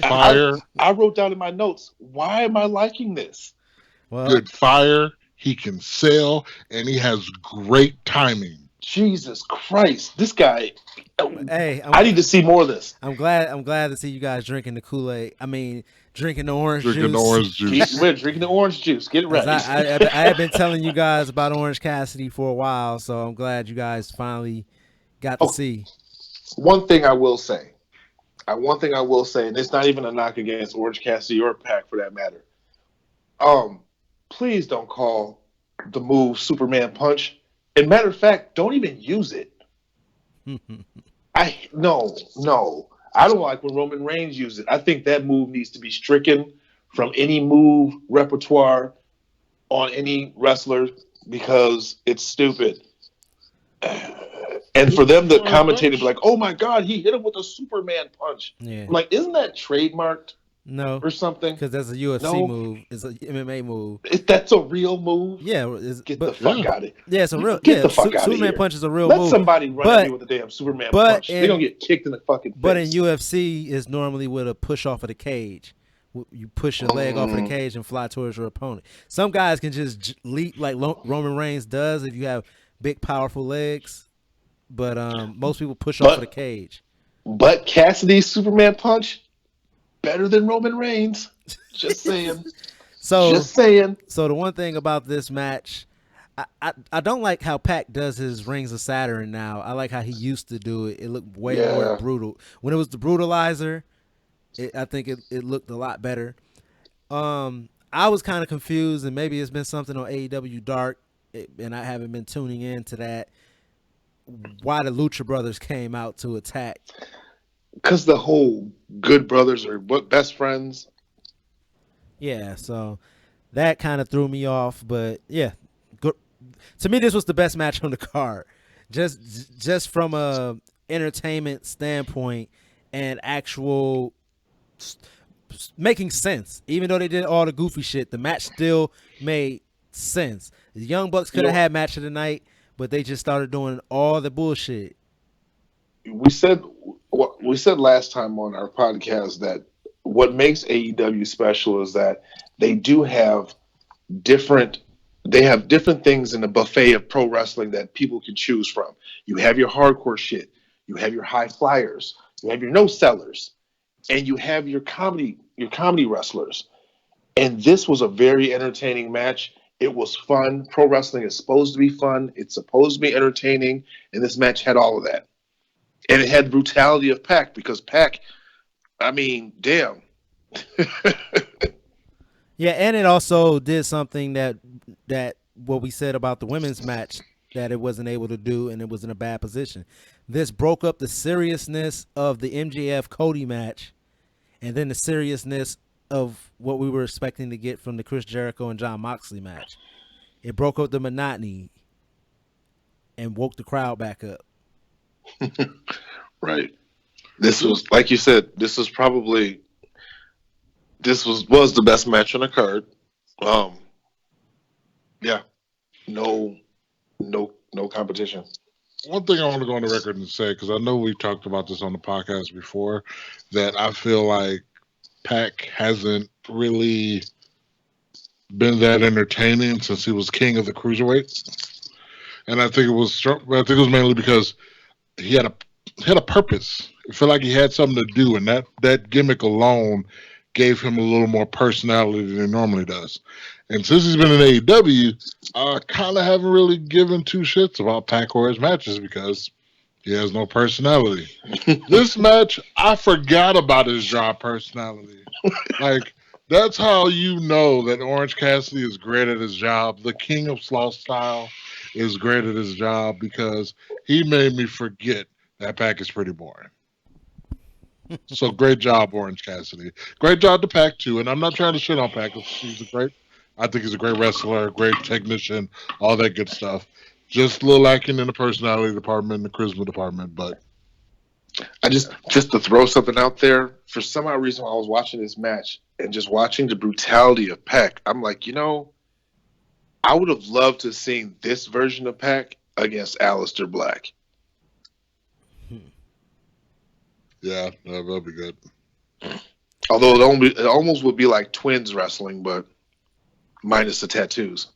Fire, I wrote down in my notes, why am I liking this? well, good fire. He can sell, and he has great timing. Jesus Christ. This guy, hey, I need to see more of this. I'm glad to see you guys drinking the Kool-Aid. I mean, drinking the orange Drinking juice. orange juice. We're drinking the orange juice. Get it 'Cause right. I have been telling you guys about Orange Cassidy for a while, so I'm glad you guys finally got to see. One thing I will say, and it's not even a knock against Orange Cassidy or Pac for that matter. Please don't call the move Superman Punch. And matter of fact, don't even use it. No. I don't like when Roman Reigns uses it. I think that move needs to be stricken from any move repertoire on any wrestler because it's stupid. And for them to commentate and be like, "Oh my God, he hit him with a Superman punch." Yeah. I'm like, isn't that trademarked No, or something? because that's a UFC move. It's a MMA move. That's a real move. Yeah, Get the fuck out of it. Yeah, it's a real. Get the fuck out of Superman here. punch is a real Let move. somebody run at me with a damn Superman punch. They're gonna get kicked in the fucking face. But in UFC, is normally with a push off of the cage. You push your leg off of the cage and fly towards your opponent. Some guys can just leap like Roman Reigns does if you have big, powerful legs. But most people push off of the cage. But Cassidy's Superman punch better than Roman Reigns. Just saying. Just saying. So the one thing about this match, I don't like how Pac does his Rings of Saturn now. I like how he used to do it. It looked way more brutal. When it was the Brutalizer, I think it looked a lot better. I was kind of confused, and maybe it's been something on AEW Dark, and I haven't been tuning into that. Why the Lucha Brothers came out to attack? Because the whole Good Brothers are best friends. Yeah, so that kind of threw me off. But yeah, good. To me, this was the best match on the card, just from a entertainment standpoint and actual making sense. Even though they did all the goofy shit, the match still made sense. The Young Bucks could have had match of the night, but they just started doing all the bullshit. We said last time on our podcast that what makes AEW special is that they do have different things in the buffet of pro wrestling that people can choose from. You have your hardcore shit, you have your high flyers, you have your no sellers, and you have your comedy wrestlers. And this was a very entertaining match. It was fun. Pro wrestling is supposed to be fun. It's supposed to be entertaining. And this match had all of that. And it had brutality of Pac because Pac, I mean, damn. Yeah, and it also did something that what we said about the women's match that it wasn't able to do, and it was in a bad position. This broke up the seriousness of the MJF Cody match, and then the seriousness of what we were expecting to get from the Chris Jericho and Jon Moxley match. It broke up the monotony and woke the crowd back up. Right. This was, like you said, this was the best match on the card. Yeah. No competition. One thing I want to go on the record and say, because I know we talked about this on the podcast before, that I feel like Pac hasn't really been that entertaining since he was king of the cruiserweight, and I think it was mainly because he had a purpose. I feel like he had something to do, and that gimmick alone gave him a little more personality than he normally does. And since he's been in AEW, I kind of haven't really given two shits about Pac or his matches because he has no personality. This match, I forgot about his job personality. Like, that's how you know that Orange Cassidy is great at his job. The King of Sloth Style is great at his job because he made me forget that Pac is pretty boring. So great job, Orange Cassidy. Great job to Pac too. And I'm not trying to shit on Pac. I think he's a great wrestler, great technician, all that good stuff. Just a little lacking in the personality department, the charisma department, but I just to throw something out there, for some odd reason, while I was watching this match and just watching the brutality of Pac, I'm like, I would have loved to have seen this version of Pac against Aleister Black. Yeah, that'd be good. Although it almost would be like twins wrestling, but minus the tattoos.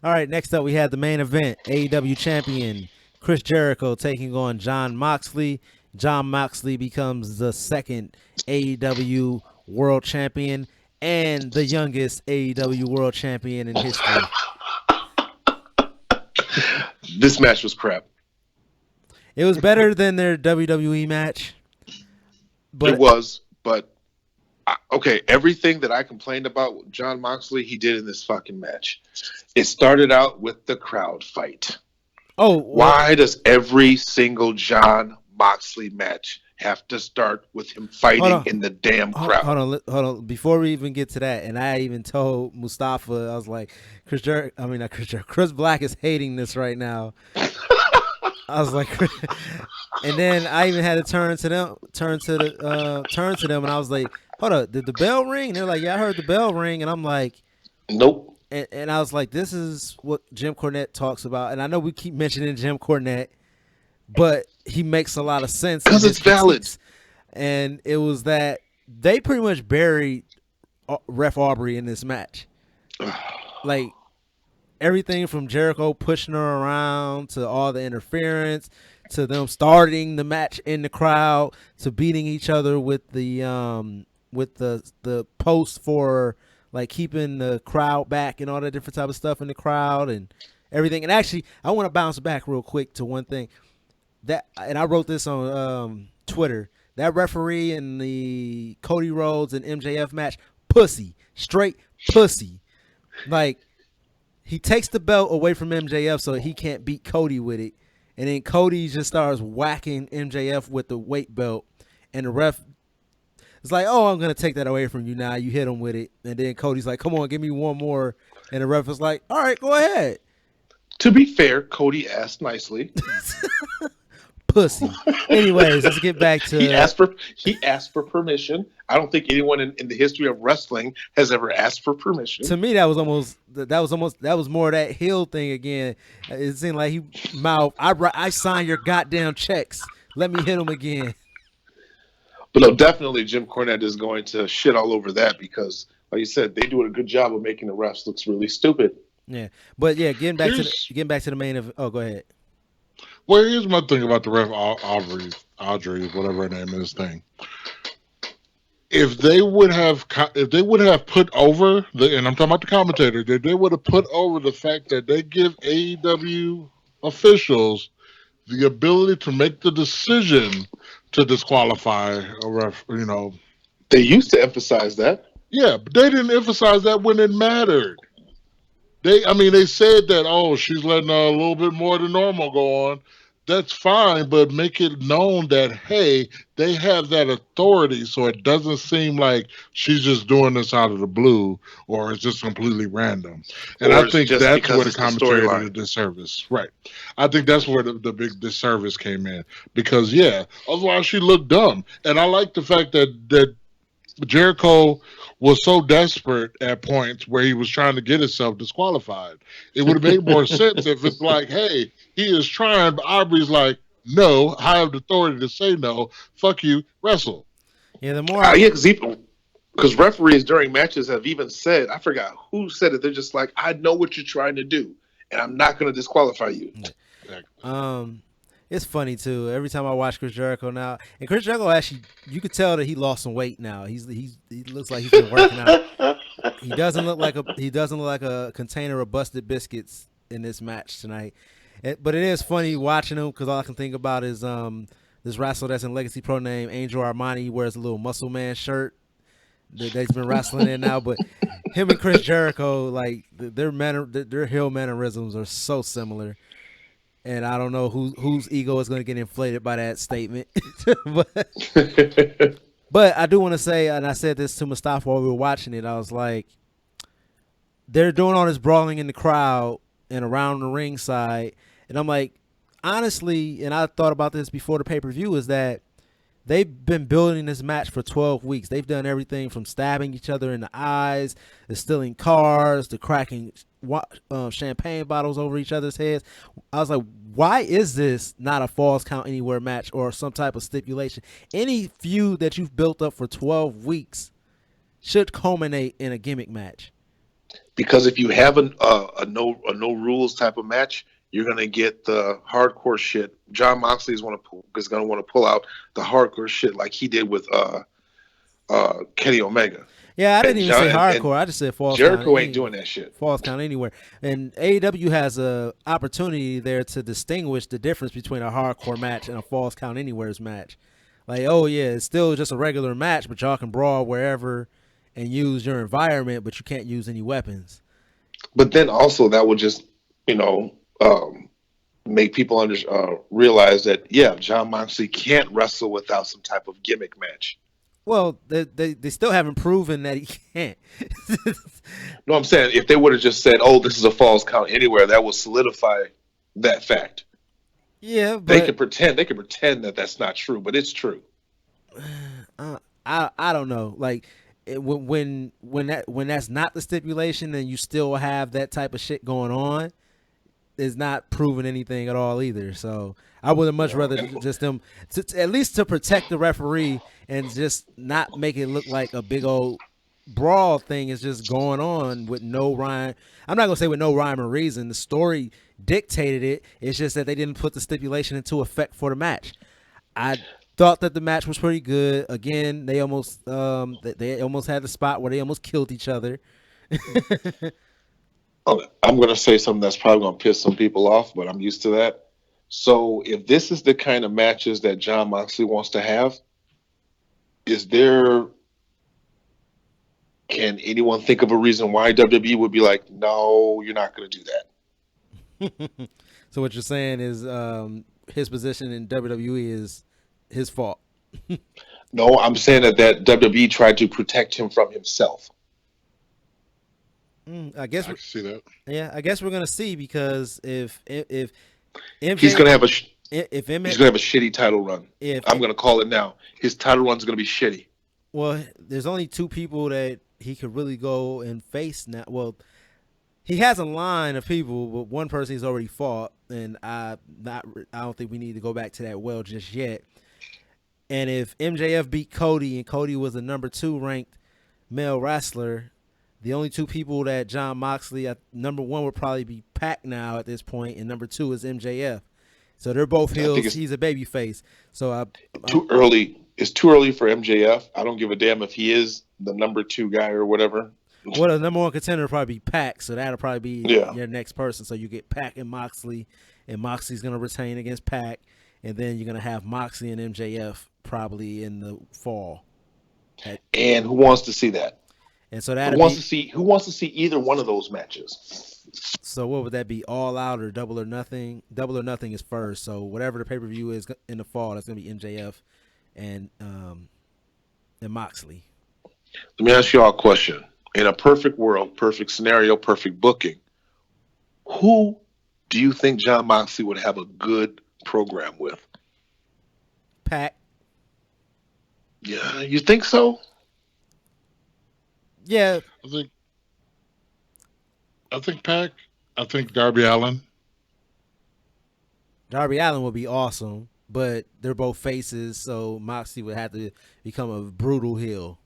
All right, next up we had the main event. AEW champion Chris Jericho taking on Jon Moxley. Jon Moxley becomes the second AEW world champion and the youngest AEW world champion in history. This match was crap. It was better than their WWE match. It was, but okay, everything that I complained about with Jon Moxley, he did in this fucking match. It started out with the crowd fight. Oh, why does every single Jon Moxley match have to start with him fighting in the damn crowd? Hold on. Before we even get to that, and I even told Mustafa, I was like, Chris Black is hating this right now. I was like, and then I even had to turn to them, and I was like, hold up, did the bell ring? And they're like, yeah, I heard the bell ring, and I'm like, nope. And I was like, this is what Jim Cornette talks about, and I know we keep mentioning Jim Cornette, but he makes a lot of sense because it's valid. And it was that they pretty much buried Ref Aubrey in this match, like. Everything from Jericho pushing her around to all the interference to them starting the match in the crowd to beating each other with the post for like keeping the crowd back and all that different type of stuff in the crowd and everything. And actually, I want to bounce back real quick to one thing and I wrote this on Twitter. That referee in the Cody Rhodes and MJF match, pussy, straight pussy, like. He takes the belt away from MJF so he can't beat Cody with it. And then Cody just starts whacking MJF with the weight belt. And the ref is like, oh, I'm going to take that away from you now. You hit him with it. And then Cody's like, come on, give me one more. And the ref is like, all right, go ahead. To be fair, Cody asked nicely. Pussy. Anyways, let's get back to... He asked for permission. I don't think anyone in the history of wrestling has ever asked for permission. To me, that was more that heel thing again. It seemed like he mouthed, I signed your goddamn checks. Let me hit him again. But no, definitely Jim Cornette is going to shit all over that because, like you said, they do a good job of making the refs look really stupid. Yeah, but yeah, getting back to the main event. Oh, go ahead. Well, here's my thing about the ref Audrey, whatever her name is, thing. If they would have put over and I'm talking about the commentator, they would have put over the fact that they give AEW officials the ability to make the decision to disqualify a ref. They used to emphasize that. Yeah, but they didn't emphasize that when it mattered. They said that, oh, she's letting a little bit more than normal go on. That's fine, but make it known that, hey, they have that authority, so it doesn't seem like she's just doing this out of the blue or it's just completely random. And I Or it's think just that's where because the it's the commentary did a storyline. disservice. Right. I think that's where the big disservice came in. Because yeah, otherwise she looked dumb. And I like the fact that Jericho was so desperate at points where he was trying to get himself disqualified. It would have made more sense if it's like, hey, he is trying, but Aubrey's like, no, I have the authority to say no. Fuck you, wrestle. Yeah, the more I, Yeah, because referees during matches have even said, I forgot who said it. They're just like, I know what you're trying to do, and I'm not going to disqualify you. Exactly. um, it's funny too. Every time I watch Chris Jericho now, and Chris Jericho actually, you could tell that he lost some weight now. He looks like he's been working out. He doesn't look like a container of busted biscuits in this match tonight. But it is funny watching him because all I can think about is this wrestler that's in Legacy Pro named Angel Armani. He wears a little Muscle Man shirt that he's been wrestling in now. But him and Chris Jericho, like their heel mannerisms are so similar. And I don't know whose ego is going to get inflated by that statement. but but I do want to say, and I said this to Mustafa while we were watching it, I was like, they're doing all this brawling in the crowd and around the ringside. And I'm like, honestly, and I thought about this before the pay-per-view, is that they've been building this match for 12 weeks. They've done everything from stabbing each other in the eyes, to stealing cars, to cracking champagne bottles over each other's heads. I was like, why is this not a Falls Count Anywhere match or some type of stipulation? Any feud that you've built up for 12 weeks should culminate in a gimmick match. Because if you have a no rules type of match, you're gonna get the hardcore shit. John Moxley is gonna want to pull out the hardcore shit like he did with Kenny Omega. Yeah, I didn't And even say and hardcore. I just said Falls Count Jericho ain't Anywhere. doing that shit. Falls Count Anywhere. And AEW has a opportunity there to distinguish the difference between a hardcore match and a Falls Count Anywhere's match. Like, oh yeah, it's still just a regular match, but y'all can brawl wherever and use your environment, but you can't use any weapons. But then also that would just you know make people realize that yeah, John Moxley can't wrestle without some type of gimmick match. Well, they still haven't proven that he can't. No, I'm saying if they would have just said, "Oh, this is a false count anywhere," that will solidify that fact. Yeah, They but can pretend. They can pretend that that's not true, but it's true. I don't know. Like when that's not the stipulation, and you still have that type of shit going on, is not proving anything at all either. So I would have much rather just them at least to protect the referee and just not make it look like a big old brawl thing is just going on with no rhyme. I'm not gonna say with no rhyme or reason. The story dictated it. It's just that they didn't put the stipulation into effect for the match. I thought that the match was pretty good. Again, they almost had the spot where they almost killed each other. Oh, I'm going to say something that's probably going to piss some people off, but I'm used to that. So, if this is the kind of matches that John Moxley wants to have, is there? Can anyone think of a reason why WWE would be like, "No, you're not going to do that"? So what you're saying is his position in WWE is his fault. No, I'm saying that WWE tried to protect him from himself. I guess. I can see that. Yeah, I guess we're gonna see because if MJ He's going to have a if he's going MJ to have a shitty title run. if I'm going to call it now. His title run's going to be shitty. well, there's only two people that he could really go and face now. Well, he has a line of people, but one person he's already fought, and I don't think we need to go back to that well just yet. And if MJF beat Cody and Cody was the number 2 ranked male wrestler, the only two people that John Moxley, number 1 would probably be Pac now at this point, and number 2 is MJF. So they're both heels. He's a baby face. So too early. It's too early for MJF. I don't give a damn if he is the number 2 guy or whatever. Well, the number 1 contender will probably be Pac, so that'll probably be your next person. So you get Pac and Moxley's going to retain against Pac, and then you're going to have Moxley and MJF probably in the fall. And who wants to see that? And so Who wants to see either one of those matches? So what would that be? All Out or Double or Nothing? Double or Nothing is first. So whatever the pay-per-view is in the fall, that's gonna be MJF and Moxley. Let me ask you all a question. In a perfect world, perfect scenario, perfect booking, who do you think Jon Moxley would have a good program with? Pac. Yeah, you think so? Yeah. I think Pac. I think Darby Allin. Darby Allin would be awesome, but they're both faces, so Moxley would have to become a brutal heel.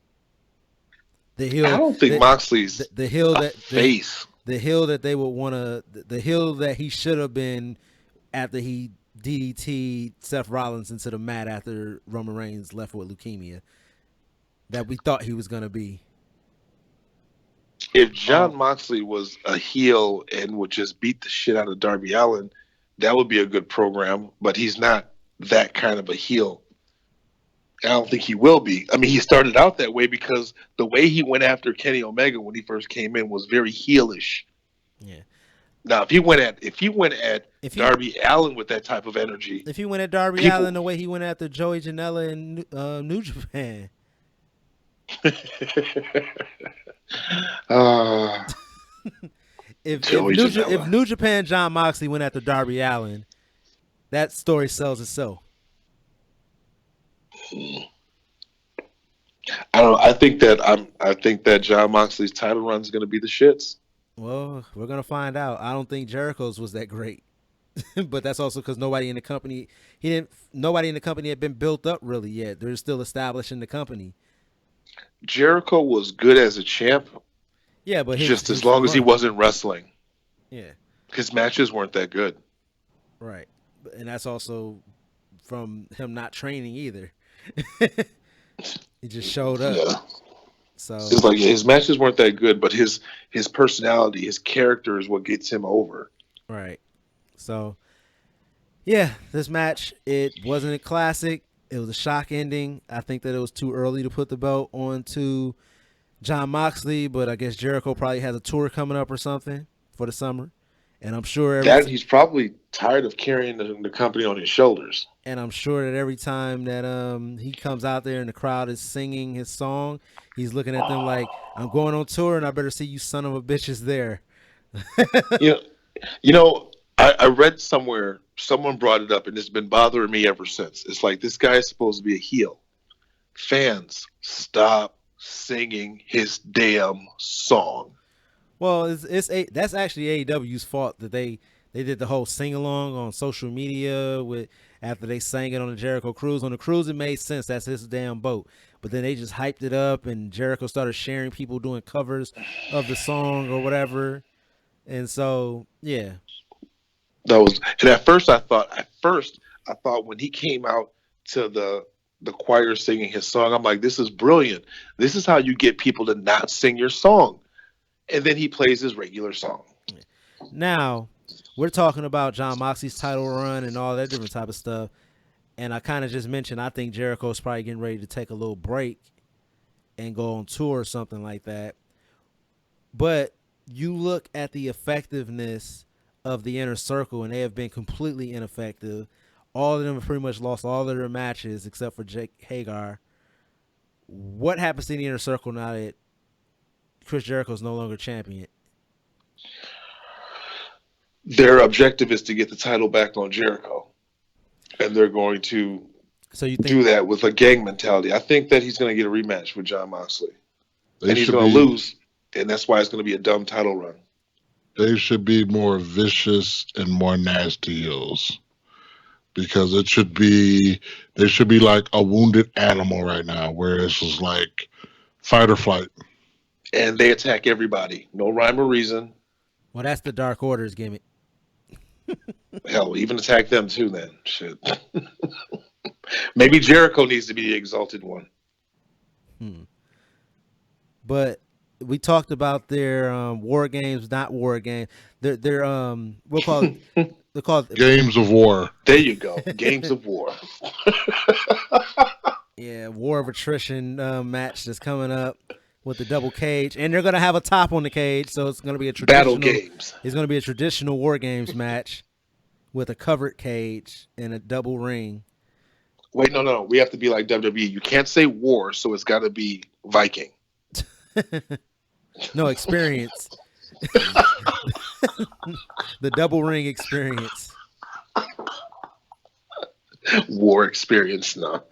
The heel. I don't think Moxley's the heel that face. The heel that they would want to. The heel that he should have been after he DDT'd Seth Rollins into the mat after Roman Reigns left with leukemia. That we thought he was gonna be. If Jon Moxley was a heel and would just beat the shit out of Darby Allin, that would be a good program. But he's not that kind of a heel. I don't think he will be. I mean, he started out that way because the way he went after Kenny Omega when he first came in was very heelish. Yeah. Now, if he went at Darby Allin with that type of energy, if he went at Darby Allin the way he went after Joey Janela in New Japan. If New Japan Jon Moxley went after Darby Allin, that story sells itself. I don't know. I think that Jon Moxley's title run is going to be the shits. Well, we're gonna find out. I don't think Jericho's was that great, but that's also because nobody in the company had been built up really yet. They're still establishing the company. Jericho was good as a champ. Yeah, but just as long as he wasn't wrestling. Yeah, his matches weren't that good. Right, and that's also from him not training either. He just showed up. Yeah. So it's like his matches weren't that good, but his personality, his character is what gets him over. Right. So yeah, this match, it wasn't a classic. It was a shock ending. I think that it was too early to put the belt onto Jon Moxley, but I guess Jericho probably has a tour coming up or something for the summer. And I'm sure he's probably tired of carrying the company on his shoulders. And I'm sure that every time that he comes out there and the crowd is singing his song, he's looking at them like, I'm going on tour and I better see you son of a bitches there. I read somewhere, someone brought it up and it's been bothering me ever since. It's like, this guy is supposed to be a heel. Fans, stop singing his damn song. Well, that's actually AEW's fault that they did the whole sing along on social media after they sang it on the Jericho Cruise. On the cruise, it made sense. That's his damn boat. But then they just hyped it up, and Jericho started sharing people doing covers of the song or whatever. And so, yeah. And at first I thought when he came out to the choir singing his song, I'm like, this is brilliant. This is how you get people to not sing your song. And then he plays his regular song. Now, we're talking about Jon Moxley's title run and all that different type of stuff. And I kind of just mentioned I think Jericho's probably getting ready to take a little break and go on tour or something like that. But you look at the effectiveness of the Inner Circle, and they have been completely ineffective. All of them have pretty much lost all of their matches except for Jake Hagar. What happens to the Inner Circle now that Chris Jericho is no longer champion? Their objective is to get the title back on Jericho, and they're going to do that with a gang mentality. I think that he's going to get a rematch with Jon Moxley, and he's going to lose, and that's why it's going to be a dumb title run. They should be more vicious and more nasty heels, because they should be like a wounded animal right now, where it's just like fight or flight. And they attack everybody. No rhyme or reason. Well, that's the Dark Order's gimmick. Hell, even attack them too then. Shit. Maybe Jericho needs to be the exalted one. But we talked about their war games, not war games. They're we'll call it they're called Games of War. There you go. Games of War. Yeah, War of Attrition match that's coming up. with the double cage, and they're gonna have a top on the cage, so it's gonna be a Battle traditional. games. It's gonna be a traditional War Games match with a covered cage and a double ring. Wait, no. We have to be like WWE. You can't say war, so it's got to be Viking. No experience. The double ring experience. War experience, no.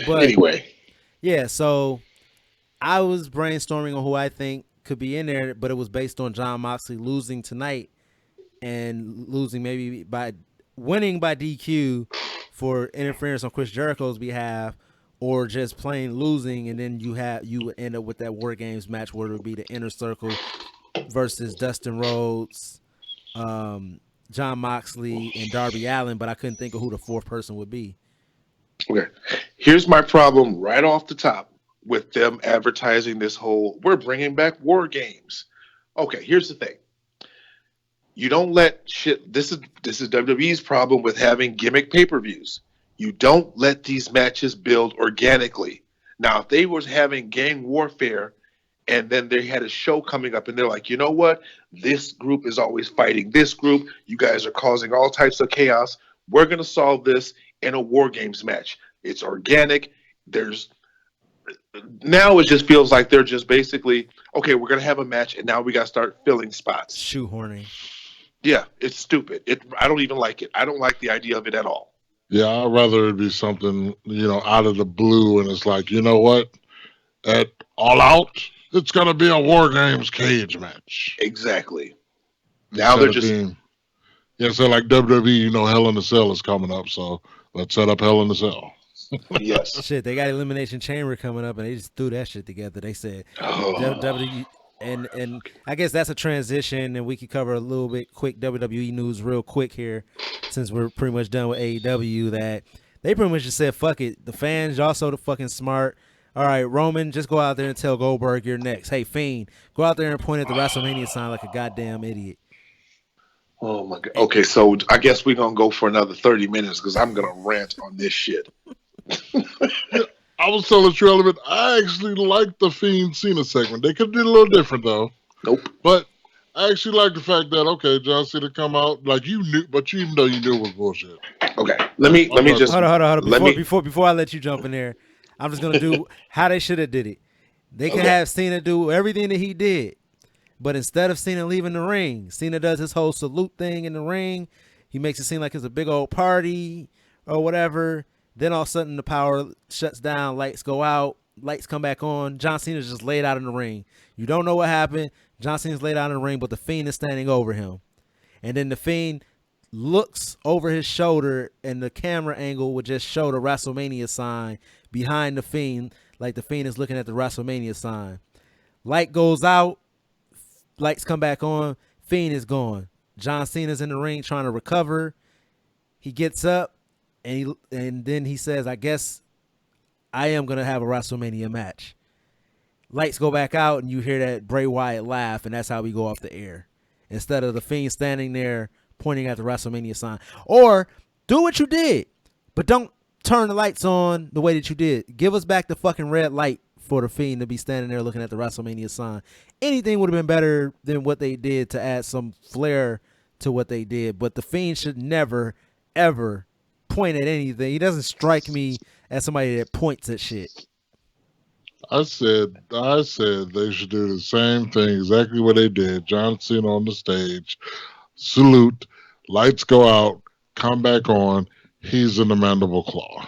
But Anyway, yeah, so I was brainstorming on who I think could be in there, but it was based on Jon Moxley losing tonight and losing maybe by winning by DQ for interference on Chris Jericho's behalf, or just plain losing, and then you would end up with that War Games match where it would be the Inner Circle versus Dustin Rhodes, Jon Moxley, and Darby Allin, but I couldn't think of who the fourth person would be. okay. Here's my problem right off the top with them advertising this whole, we're bringing back War Games. Okay, here's the thing. You don't let shit. This is WWE's problem with having gimmick pay-per-views. You don't let these matches build organically. Now, if they was having gang warfare, and then they had a show coming up, and they're like, you know what? This group is always fighting this group. You guys are causing all types of chaos. We're gonna solve this in a War Games match. It's organic. Now it just feels like they're just basically, okay, we're gonna have a match, and now we gotta start filling spots. Shoehorning. Yeah, it's stupid. I don't even like it. I don't like the idea of it at all. Yeah, I'd rather it be something, out of the blue, and it's like, you know what? At All Out, it's going to be a War Games cage match. Exactly. Now they're just... so like WWE, Hell in a Cell is coming up, so let's set up Hell in a Cell. Yes. Shit, they got Elimination Chamber coming up, and they just threw that shit together. They said WWE... And I guess that's a transition, and we could cover a little bit quick WWE news real quick here, since we're pretty much done with AEW. That they pretty much just said, fuck it. The fans, y'all so the fucking smart. All right, Roman, just go out there and tell Goldberg you're next. Hey, Fiend, go out there and point at the WrestleMania sign like a goddamn idiot. Oh, my God. Okay, so I guess we're going to go for another 30 minutes because I'm going to rant on this shit. I was telling Tru Element, I actually liked the Fiend Cena segment. They could have did a little different, though. Nope. But I actually like the fact that, okay, John Cena come out, like you knew, but even though you knew it was bullshit. Okay, let me just... Hold on. Before I let you jump in there, I'm just going to do how they should have did it. They can have Cena do everything that he did, but instead of Cena leaving the ring, Cena does his whole salute thing in the ring. He makes it seem like it's a big old party or whatever. Then all of a sudden the power shuts down, lights go out, lights come back on. John Cena's just laid out in the ring. You don't know what happened. John Cena's laid out in the ring, but the Fiend is standing over him. And then the Fiend looks over his shoulder, and the camera angle would just show the WrestleMania sign behind the Fiend, like the Fiend is looking at the WrestleMania sign. Light goes out, lights come back on, Fiend is gone. John Cena's in the ring trying to recover. He gets up. And then he says, I guess I am going to have a WrestleMania match. Lights go back out, and you hear that Bray Wyatt laugh, and that's how we go off the air. Instead of the Fiend standing there pointing at the WrestleMania sign. Or do what you did, but don't turn the lights on the way that you did. Give us back the fucking red light for the Fiend to be standing there looking at the WrestleMania sign. Anything would have been better than what they did to add some flair to what they did. But the Fiend should never, ever point at anything. He doesn't strike me as somebody that points at shit. I said they should do the same thing, exactly what they did. John Cena on the stage, salute, lights go out, come back on, he's in the mandible claw.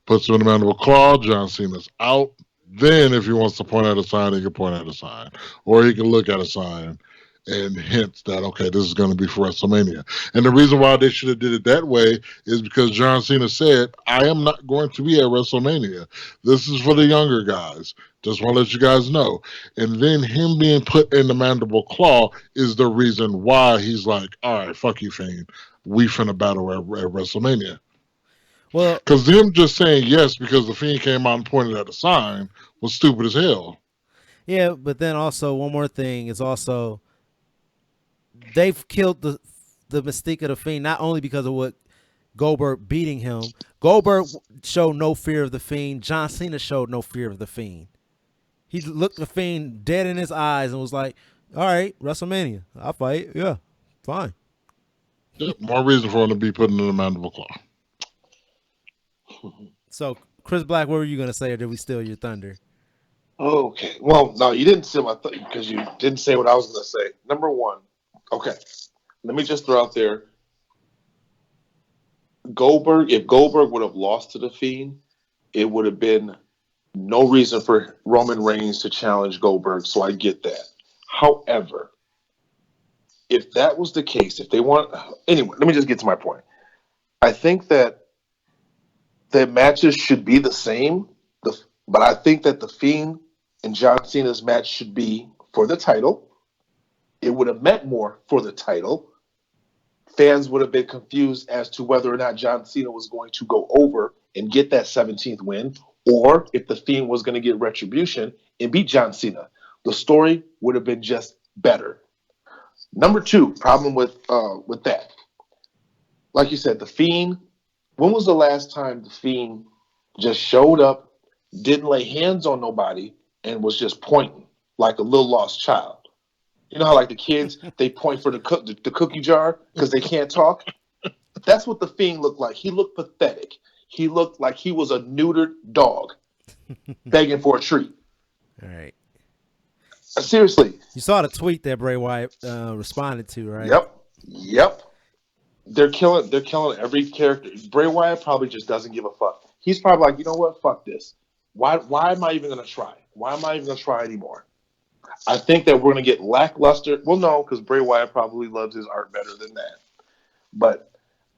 Puts him in the mandible claw, John Cena's out. Then if he wants to point at a sign, he can point at a sign. Or he can look at a sign and hints that, okay, this is going to be for WrestleMania. And the reason why they should have did it that way is because John Cena said, I am not going to be at WrestleMania. This is for the younger guys. Just want to let you guys know. And then him being put in the mandible claw is the reason why he's like, all right, fuck you, Fiend. We finna battle at WrestleMania. Well, because them just saying yes because the Fiend came out and pointed at a sign was stupid as hell. Yeah, but then also one more thing is also they've killed the mystique of the Fiend not only because of what Goldberg beating him. Goldberg showed no fear of the Fiend. John Cena showed no fear of the Fiend. He looked the Fiend dead in his eyes and was like, "All right, WrestleMania, I'll fight. Yeah, fine." Yeah, more reason for him to be put in the mandible claw. So, Chris Black, what were you gonna say, or did we steal your thunder? Okay. Well, no, you didn't say my because you didn't say what I was going to say. Number one. Okay. Let me just throw out there. Goldberg. If Goldberg would have lost to the Fiend, it would have been no reason for Roman Reigns to challenge Goldberg. So I get that. However, if that was the case, if they want anyway, let me just get to my point. I think that the matches should be the same, but I think that the Fiend and John Cena's match should be for the title. It would have meant more for the title. Fans would have been confused as to whether or not John Cena was going to go over and get that 17th win, or if the Fiend was going to get retribution and beat John Cena. The story would have been just better. Number two problem with that, like you said, the Fiend. When was the last time the Fiend just showed up, didn't lay hands on nobody, and was just pointing like a little lost child? You know how like the kids they point for the cookie jar because they can't talk. That's what the Fiend looked like. He looked pathetic. He looked like he was a neutered dog begging for a treat. All right. Seriously. You saw the tweet that Bray Wyatt responded to, right? Yep. They're killing every character. Bray Wyatt probably just doesn't give a fuck. He's probably like, you know what? Fuck this. Why am I even gonna try? Why am I even gonna try anymore? I think that we're gonna get lackluster. Well, no, because Bray Wyatt probably loves his art better than that. But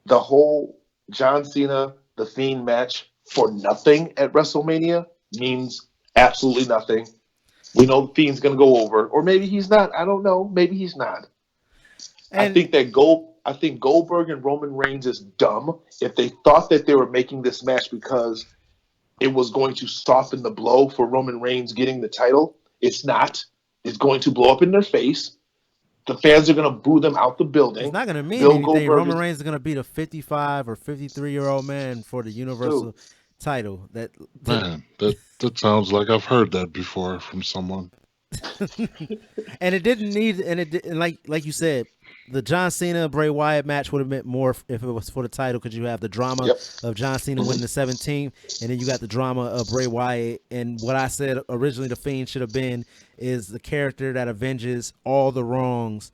the whole John Cena the Fiend match for nothing at WrestleMania means absolutely nothing. We know the Fiend's gonna go over, or maybe he's not. I don't know. Maybe he's not. And I think Goldberg and Roman Reigns is dumb if they thought that they were making this match because it was going to soften the blow for Roman Reigns getting the title. It's not. It's going to blow up in their face. The fans are going to boo them out the building. It's not going to mean anything. Roman Reigns is going to beat a 55 or 53-year-old man for the Universal title. That sounds like I've heard that before from someone. And it didn't need, and like you said, the John Cena Bray Wyatt match would have meant more if it was for the title, because you have the drama of John Cena winning the 17th, and then you got the drama of Bray Wyatt. And what I said originally the Fiend should have been is the character that avenges all the wrongs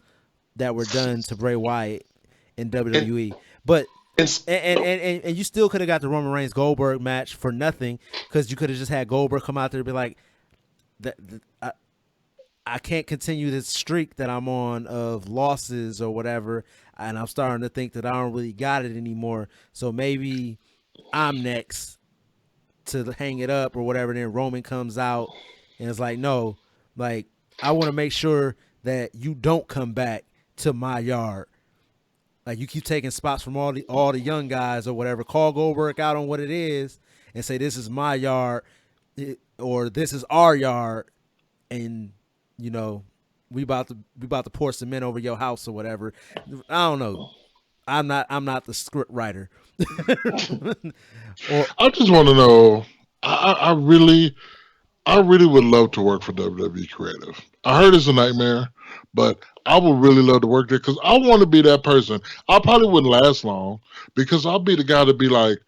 that were done to Bray Wyatt in WWE. But and you still could have got the Roman Reigns Goldberg match for nothing, because you could have just had Goldberg come out there and be like, I can't continue this streak that I'm on of losses or whatever, and I'm starting to think that I don't really got it anymore. So maybe I'm next to hang it up or whatever. And then Roman comes out and it's like, no, like, I want to make sure that you don't come back to my yard. Like, you keep taking spots from all the young guys or whatever. Call Goldberg out on what it is and say, this is my yard, or this is our yard, and you know, we about to pour cement over your house or whatever. I don't know. I'm not the script writer. I just want to know. I really would love to work for WWE Creative. I heard it's a nightmare, but I would really love to work there because I want to be that person. I probably wouldn't last long because I'll be the guy to be like,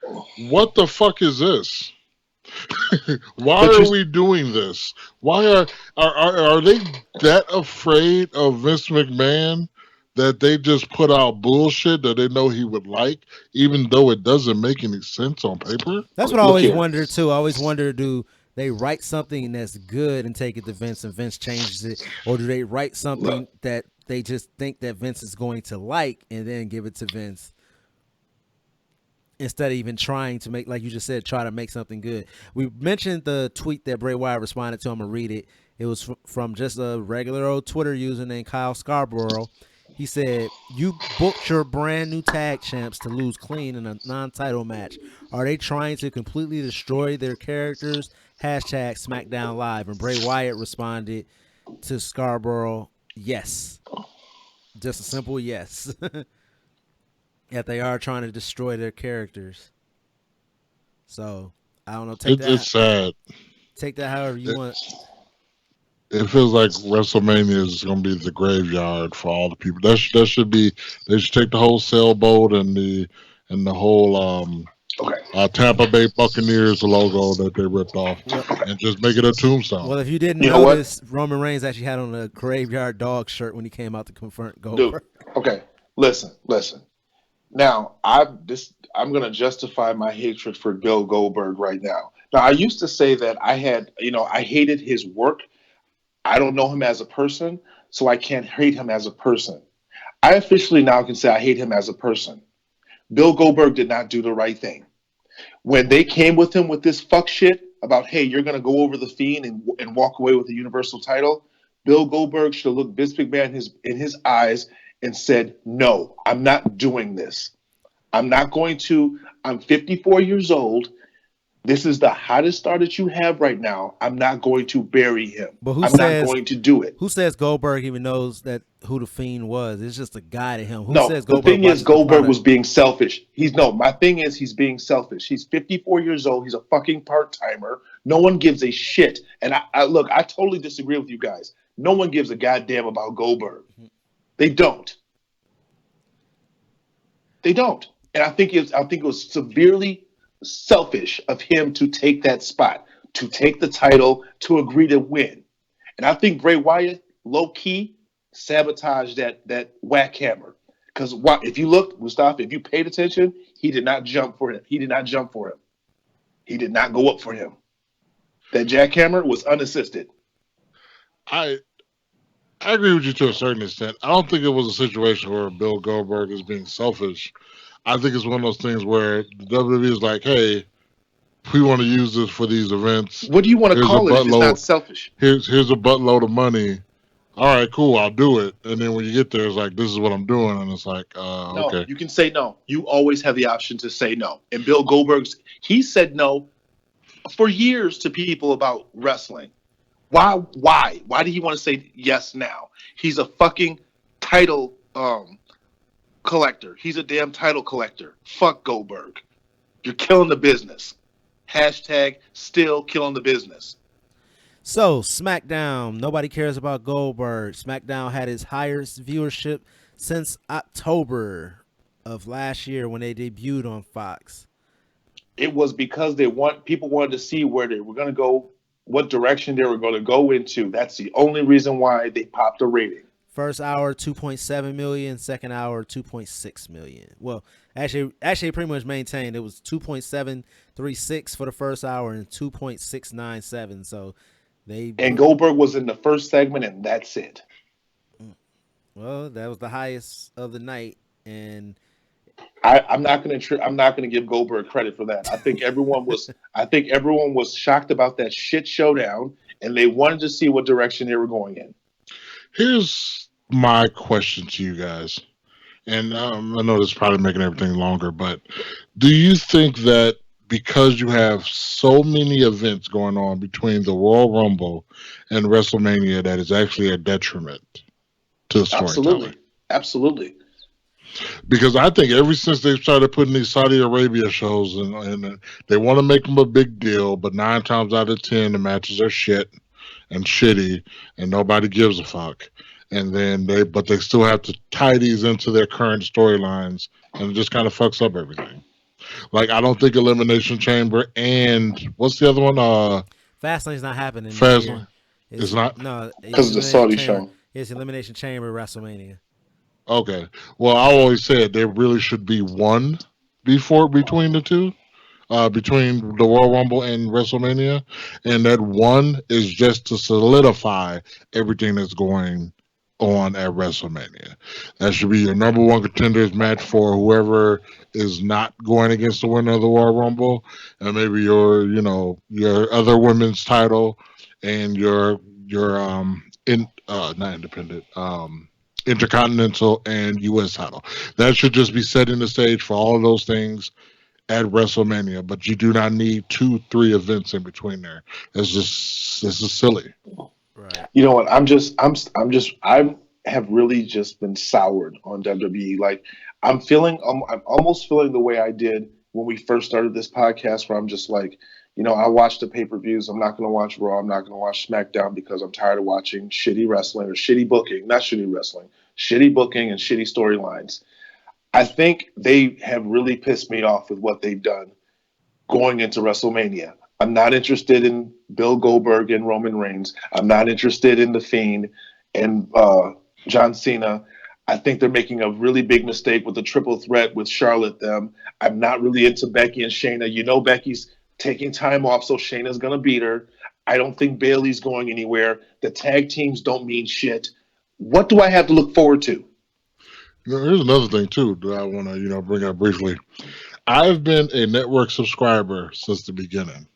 "What the fuck is this? Why are we doing this? Why are they that afraid of Vince McMahon that they just put out bullshit that they know he would like, even though it doesn't make any sense on paper?" That's what I always wonder too. I always wonder, do they write something that's good and take it to Vince and Vince changes it, or do they write something that they just think that Vince is going to like and then give it to Vince, instead of even trying to make, like you just said, try to make something good? We mentioned the tweet that Bray Wyatt responded to. I'm going to read it. It was from just a regular old Twitter user named Kyle Scarborough. He said, "You booked your brand new tag champs to lose clean in a non-title match. Are they trying to completely destroy their characters? Hashtag SmackDown Live." And Bray Wyatt responded to Scarborough, yes. Just a simple yes. That they are trying to destroy their characters. So, I don't know. It's sad. Take that however you want. it feels like WrestleMania is going to be the graveyard for all the people. That should be. They should take the whole sailboat and the whole Okay. Tampa Bay Buccaneers logo that they ripped off Well, and just make it a tombstone. well, if you didn't You know what, notice, Roman Reigns actually had on a graveyard dog shirt when he came out to confront dude? Goldberg. Okay, listen. Now, I'm going to justify my hatred for Bill Goldberg right now. Now, I used to say that I hated his work. I don't know him as a person, so I can't hate him as a person. I officially now can say I hate him as a person. Bill Goldberg did not do the right thing. When they came with him with this fuck shit about, hey, you're going to go over the Fiend and walk away with the Universal title, Bill Goldberg should have looked Vince McMahon in his eyes and said, no, I'm not doing this. I'm 54 years old. This is the hottest star that you have right now. I'm not going to bury him. But I'm not going to do it. who says Goldberg even knows that who the Fiend was? It's just a guy to him. Who No, says the Goldberg thing is, watches the Goldberg product? was being selfish. My thing is, he's being selfish. He's 54 years old. He's a fucking part timer. No one gives a shit. And I totally disagree with you guys. No one gives a goddamn about Goldberg. They don't. They don't. And I think it was severely selfish of him to take that spot, to take the title, to agree to win. And I think Bray Wyatt, low key, sabotaged that whack hammer. Because if you looked, Mustafa, if you paid attention, he did not jump for him. He did not jump for him. He did not go up for him. That jackhammer was unassisted. I I agree with you to a certain extent. I don't think it was a situation where Bill Goldberg is being selfish. I think it's one of those things where the WWE is like, hey, we want to use this for these events. What do you want to Here's a call it if it's not buttload. selfish? Here's a buttload of money. All right, cool, I'll do it. And then when you get there, it's like, this is what I'm doing, and it's like, No, okay. you can say no. You always have the option to say no. And Bill he said no for years to people about wrestling. Why? Why do you want to say yes now? He's a fucking title collector. He's a damn title collector. Fuck Goldberg. You're killing the business. Hashtag still killing the business. So, SmackDown. Nobody cares about Goldberg. SmackDown had its highest viewership since October of last year when they debuted on Fox. It was because people wanted to see where they were going to go, what direction they were going to go into. That's the only reason why they popped a rating. First hour 2.7 million, second hour 2.6 million. Well, actually pretty much maintained. It was 2.736 for the first hour and 2.697. So and Goldberg was in the first segment, and that's it. Well, that was the highest of the night, and I'm not going to give Goldberg credit for that. I think everyone was shocked about that shit showdown, and they wanted to see what direction they were going in. Here's my question to you guys, and I know this is probably making everything longer, but do you think that because you have so many events going on between the Royal Rumble and WrestleMania that is actually a detriment to storytelling? Absolutely. Because I think ever since they've started putting these Saudi Arabia shows and they want to make them a big deal, but 9 times out of 10 the matches are shit and shitty and nobody gives a fuck. And then they still have to tie these into their current storylines, and it just kind of fucks up everything. Like, I don't think Elimination Chamber and what's the other one? Fastlane's not happening. Fastlane. It's not? No, because of the Saudi show. It's Elimination Chamber, WrestleMania. Okay. Well, I always said there really should be one between the two. Between the Royal Rumble and WrestleMania, and that one is just to solidify everything that's going on at WrestleMania. That should be your number one contenders match for whoever is not going against the winner of the Royal Rumble, and maybe your other women's title and your not independent intercontinental and U.S. title. That should just be setting the stage for all of those things at WrestleMania, but you do not need 2-3 events in between there. This is silly. Right. You know what? I have really just been soured on WWE. Like I'm almost feeling the way I did when we first started this podcast, where I'm just like, I watch the pay-per-views. I'm not going to watch Raw. I'm not going to watch SmackDown because I'm tired of watching shitty wrestling or shitty booking. Not shitty wrestling, shitty booking and shitty storylines. I think they have really pissed me off with what they've done going into WrestleMania. I'm not interested in Bill Goldberg and Roman Reigns. I'm not interested in The Fiend and John Cena. I think they're making a really big mistake with the triple threat with Charlotte them. I'm not really into Becky and Shayna. Becky's taking time off, so Shayna's going to beat her. I don't think Bayley's going anywhere. The tag teams don't mean shit. What do I have to look forward to? Here's another thing, too, that I want to, bring up briefly. I've been a network subscriber since the beginning.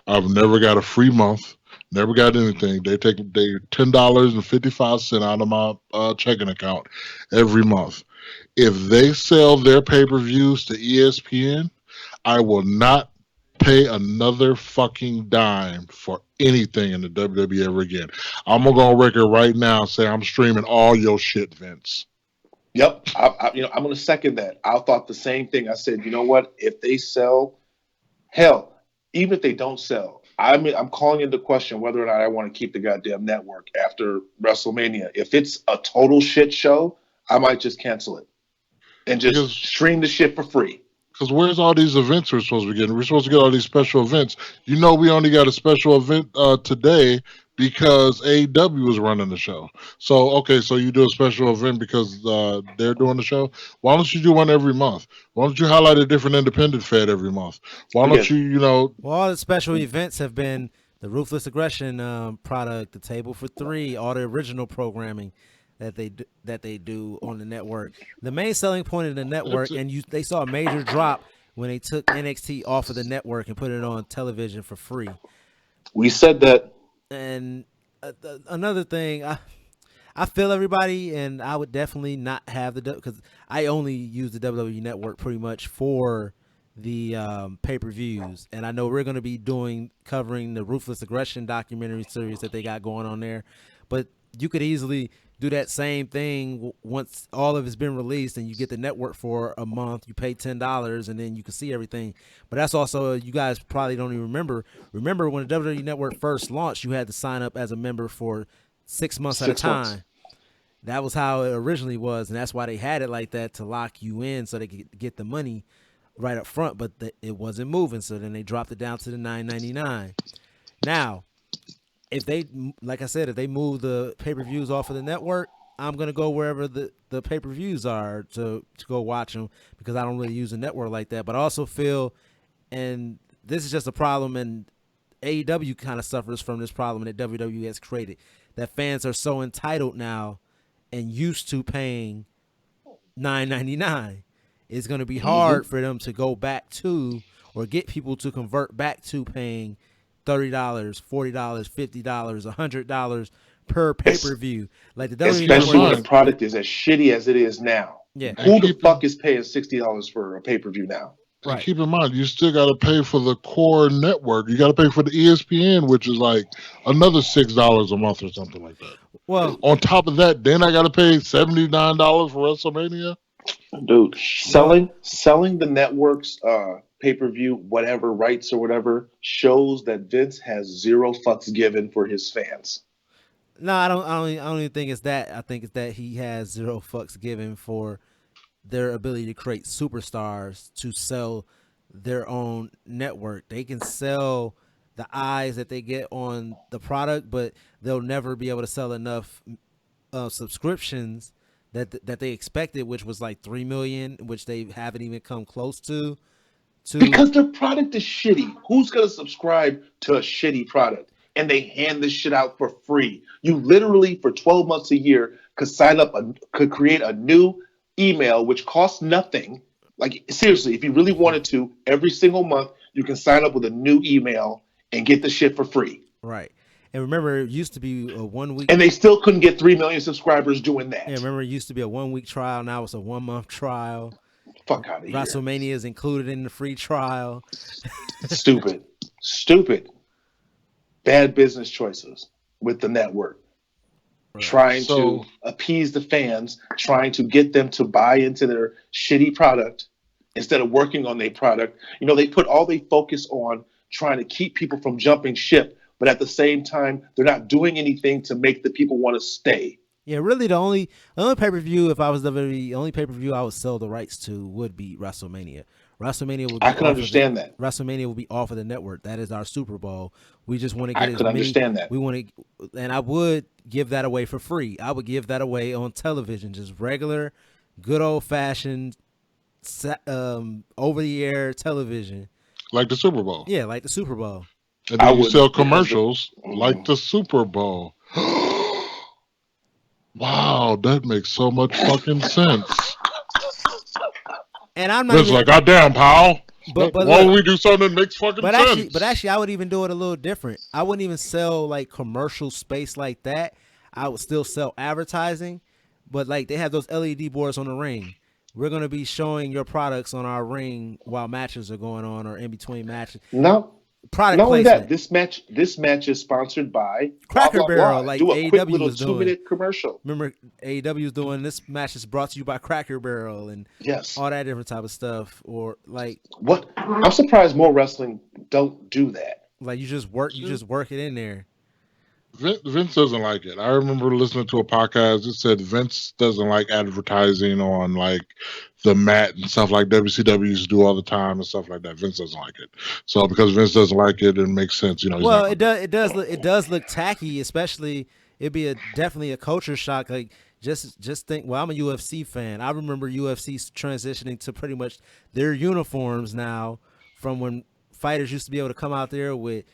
I've never got a free month, never got anything. They take $10.55 out of my checking account every month. If they sell their pay-per-views to ESPN, I will not pay another fucking dime for anything in the WWE ever again. I'm gonna go on record right now and say I'm streaming all your shit, Vince. Yep, I'm going to second that. I thought the same thing. I said, you know what? If they sell, hell, even if they don't sell, I'm calling into question whether or not I want to keep the goddamn network after WrestleMania. If it's a total shit show, I might just cancel it and just stream the shit for free. Because where's all these events we're supposed to be getting? We're supposed to get all these special events. We only got a special event today because AEW was running the show. So, okay, so you do a special event because they're doing the show? Why don't you do one every month? Why don't you highlight a different independent fed every month? Why don't you, Well, all the special events have been the Ruthless Aggression product, the Table for Three, all the original programming that they do on the network. The main selling point of the network, and they saw a major drop when they took NXT off of the network and put it on television for free. We said that. And another thing, I feel everybody, and I would definitely not have because I only use the WWE network pretty much for the pay-per-views, and I know we're going to be covering the Ruthless Aggression documentary series that they got going on there, but you could easily do that same thing once all of it's been released and you get the network for a month. You pay $10 and then you can see everything. But that's also, you guys probably don't even remember when the WWE network first launched, you had to sign up as a member for 6 months at a time. That was how it originally was, and that's why they had it like that, to lock you in so they could get the money right up front, but it wasn't moving, so then they dropped it down to the $9.99. Now, if they move the pay-per-views off of the network, I'm going to go wherever the pay-per-views are to go watch them, because I don't really use a network like that. But I also feel, and this is just a problem, and AEW kind of suffers from this problem that WWE has created, that fans are so entitled now and used to paying $9.99. It's going to be hard for them to go back to, or get people to convert back to paying $30, $40, $50, $100 per pay-per-view. Like the WWE especially when the product is as shitty as it is now. Yeah. Who the fuck is paying $60 for a pay-per-view now? Right. And keep in mind, you still got to pay for the core network. You got to pay for the ESPN, which is like another $6 a month or something like that. Well, on top of that, then I got to pay $79 for WrestleMania. Dude, selling the network's pay-per-view, whatever rights or whatever, shows that Vince has zero fucks given for his fans. No, I don't even think it's that. I think it's that he has zero fucks given for their ability to create superstars to sell their own network. They can sell the eyes that they get on the product, but they'll never be able to sell enough subscriptions that they expected, which was like 3 million, which they haven't even come close to. Because their product is shitty. Who's going to subscribe to a shitty product? And they hand this shit out for free. You literally, for 12 months a year, could create a new email, which costs nothing. Like, seriously, if you really wanted to, every single month, you can sign up with a new email and get the shit for free. Right. And remember, it used to be a 1 week. And they still couldn't get 3 million subscribers doing that. Yeah, remember, it used to be a 1 week trial. Now it's a 1 month trial. Fuck out of here. WrestleMania is included in the free trial. Stupid. Bad business choices with the network. Right. Trying to appease the fans, trying to get them to buy into their shitty product instead of working on their product. You know, they put all they focus on trying to keep people from jumping ship, but at the same time, they're not doing anything to make the people want to stay. Yeah, really, the only pay-per-view, if I was WWE, the only pay-per-view I would sell the rights to would be WrestleMania. WrestleMania would I be can off of the understand that. WrestleMania will be off of the network. That is our Super Bowl. We just want to get I could understand that. We want to, and I would give that away for free. I would give that away on television, just regular, good old-fashioned, over-the-air television, like the Super Bowl. Yeah, like the Super Bowl. And then you sell commercials like the Super Bowl. Wow, that makes so much fucking sense. And I'm not Vince like, goddamn, pal. But why look, don't we do something that makes fucking sense? But actually, I would even do it a little different. I wouldn't even sell like commercial space like that. I would still sell advertising, but like they have those LED boards on the ring. We're gonna be showing your products on our ring while matches are going on or in between matches. No. Product Not only placement. that, this match is sponsored by Cracker blah, blah, Barrel, blah. like Do a AEW quick little was doing. 2-minute commercial. Remember, AEW was doing this match is brought to you by Cracker Barrel and all that different type of stuff. Or like what? I'm surprised more wrestling don't do that. Like you just work it in there. Vince doesn't like it. I remember listening to a podcast that said Vince doesn't like advertising on like the mat and stuff like WCW used to do all the time and stuff like that. Vince doesn't like it. So because Vince doesn't like it, it makes sense, you know. Well, it does look tacky, especially it'd be definitely a culture shock. Like just think. Well, I'm a UFC fan. I remember UFC transitioning to pretty much their uniforms now from when fighters used to be able to come out there with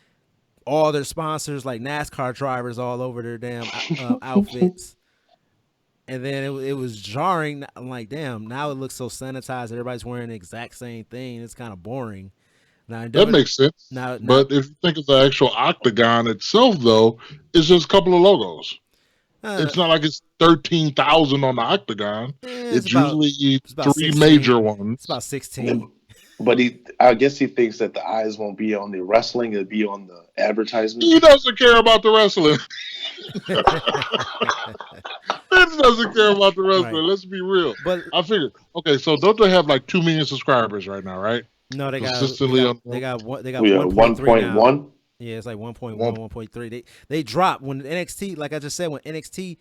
all their sponsors like NASCAR drivers all over their damn outfits. And then it was jarring. I'm like, damn, now it looks so sanitized. Everybody's wearing the exact same thing. It's kind of boring. Now, that makes sense. But if you think of the actual octagon itself, though, it's just a couple of logos. It's not like it's 13,000 on the octagon. It's usually three major ones. It's about 16. But I guess he thinks that the eyes won't be on the wrestling; it'll be on the advertisement. He doesn't care about the wrestling. Vince doesn't care about the wrestling. Right. Let's be real. But I figured, okay, so don't they have like 2 million subscribers right now, right? No, they got 1.1. Yeah, it's like 1.1, 1.3. They dropped when NXT, like I just said, when NXT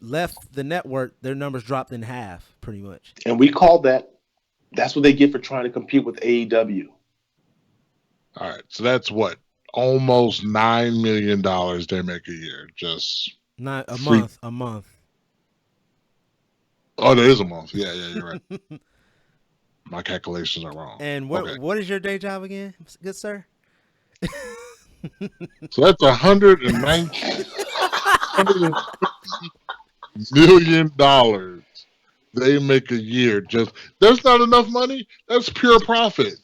left the network, their numbers dropped in half, pretty much. And we call that. That's what they get for trying to compete with AEW. All right, so that's what almost $9 million they make a year. Just not a month. Oh, there is a month. Yeah, you're right. My calculations are wrong. And what is your day job again, good sir? So that's $190 million they make a year. Just that's not enough money. That's pure profit.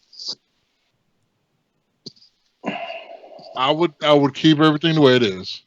I would keep everything the way it is.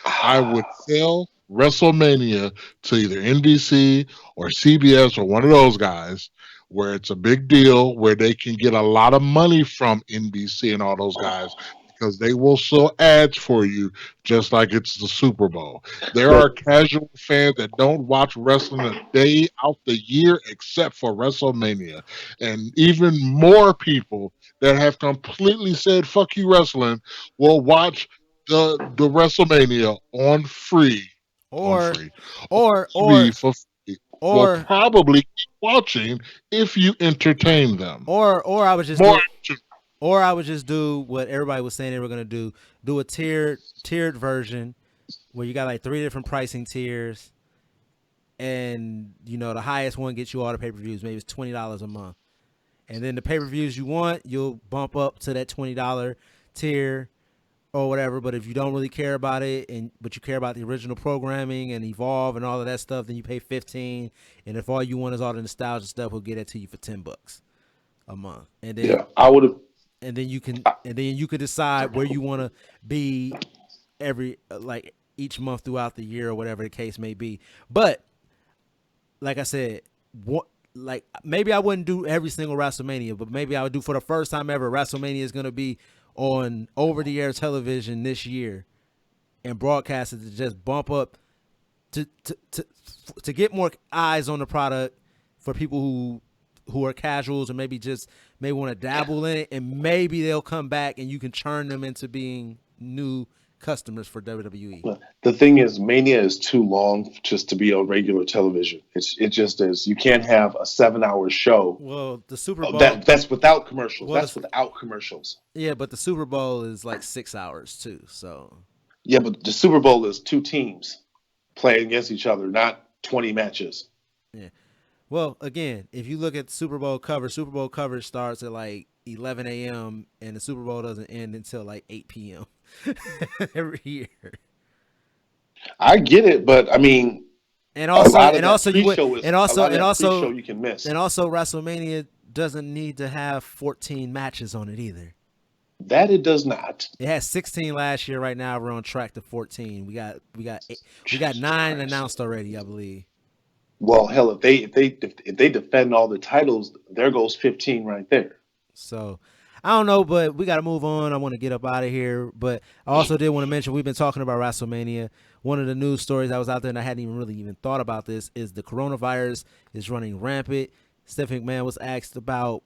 I would sell WrestleMania to either NBC or CBS or one of those guys, where it's a big deal, where they can get a lot of money from NBC and all those guys, because they will show ads for you just like it's the Super Bowl. There are casual fans that don't watch wrestling a day out the year except for WrestleMania. And even more people that have completely said, fuck you wrestling, will watch the WrestleMania on free. Or probably keep watching if you entertain them. Or I would just do what everybody was saying they were gonna do a tiered version where you got like 3 different pricing tiers, and you know the highest one gets you all the pay-per-views. Maybe it's $20 a month, and then the pay-per-views you want, you'll bump up to that $20 tier or whatever. But if you don't really care about it, but you care about the original programming and Evolve and all of that stuff, then you pay $15. And if all you want is all the nostalgia stuff, we'll get it to you for $10 a month. And then I would have. And then you can decide where you want to be each month throughout the year or whatever the case may be. But like I said, maybe I wouldn't do every single WrestleMania, but maybe I would do, for the first time ever, WrestleMania is going to be on over-the-air television this year and broadcast it to just bump up to get more eyes on the product for people who who are casuals or maybe just may want to dabble in it, and maybe they'll come back and you can turn them into being new customers for WWE. The thing is, Mania is too long just to be on regular television. It just is. You can't have a 7-hour show. Well, the Super Bowl that's without commercials. Well, That's without commercials. Yeah, but the Super Bowl is like 6 hours too. So Yeah, but the Super Bowl is 2 teams playing against each other, not 20 matches. yeah. Well, again, if you look at Super Bowl coverage starts at like 11 a.m. and the Super Bowl doesn't end until like 8 p.m. every year. I get it, but I mean, and also you can miss. And also WrestleMania doesn't need to have 14 matches on it either. That it does not. It had 16 last year. Right now we're on track to 14. We got 9 announced already, I believe. Well, hell, if they defend all the titles, there goes 15 right there. So, I don't know, but we got to move on. I want to get up out of here, but I also did want to mention we've been talking about WrestleMania. One of the news stories that was out there, and I hadn't even thought about this, is the coronavirus is running rampant. Stephanie McMahon was asked about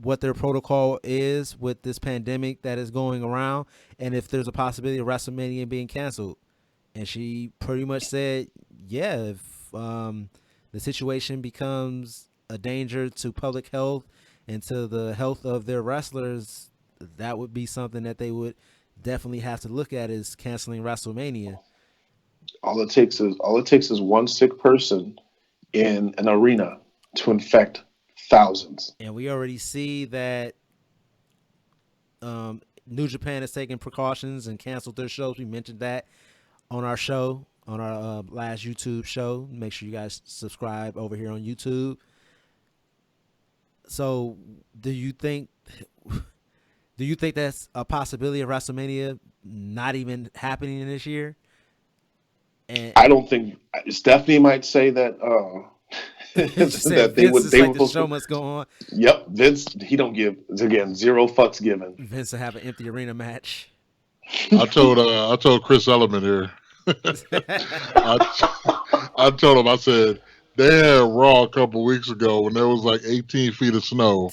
what their protocol is with this pandemic that is going around, and if there's a possibility of WrestleMania being canceled. And she pretty much said, yeah, if the situation becomes a danger to public health and to the health of their wrestlers, that would be something that they would definitely have to look at, is canceling WrestleMania. All it takes is one sick person in an arena to infect thousands. And we already see that New Japan has taken precautions and canceled their shows. We mentioned that on our show, on our last YouTube show. Make sure you guys subscribe over here on YouTube. So do you think that's a possibility of WrestleMania not even happening this year? And I don't think Stephanie might say that that they would the show must go on. Yep, Vince, he don't give, again, 0 fucks given. Vince will have an empty arena match. I told Chris Element here. I told him, I said, they had Raw a couple weeks ago when there was like 18 feet of snow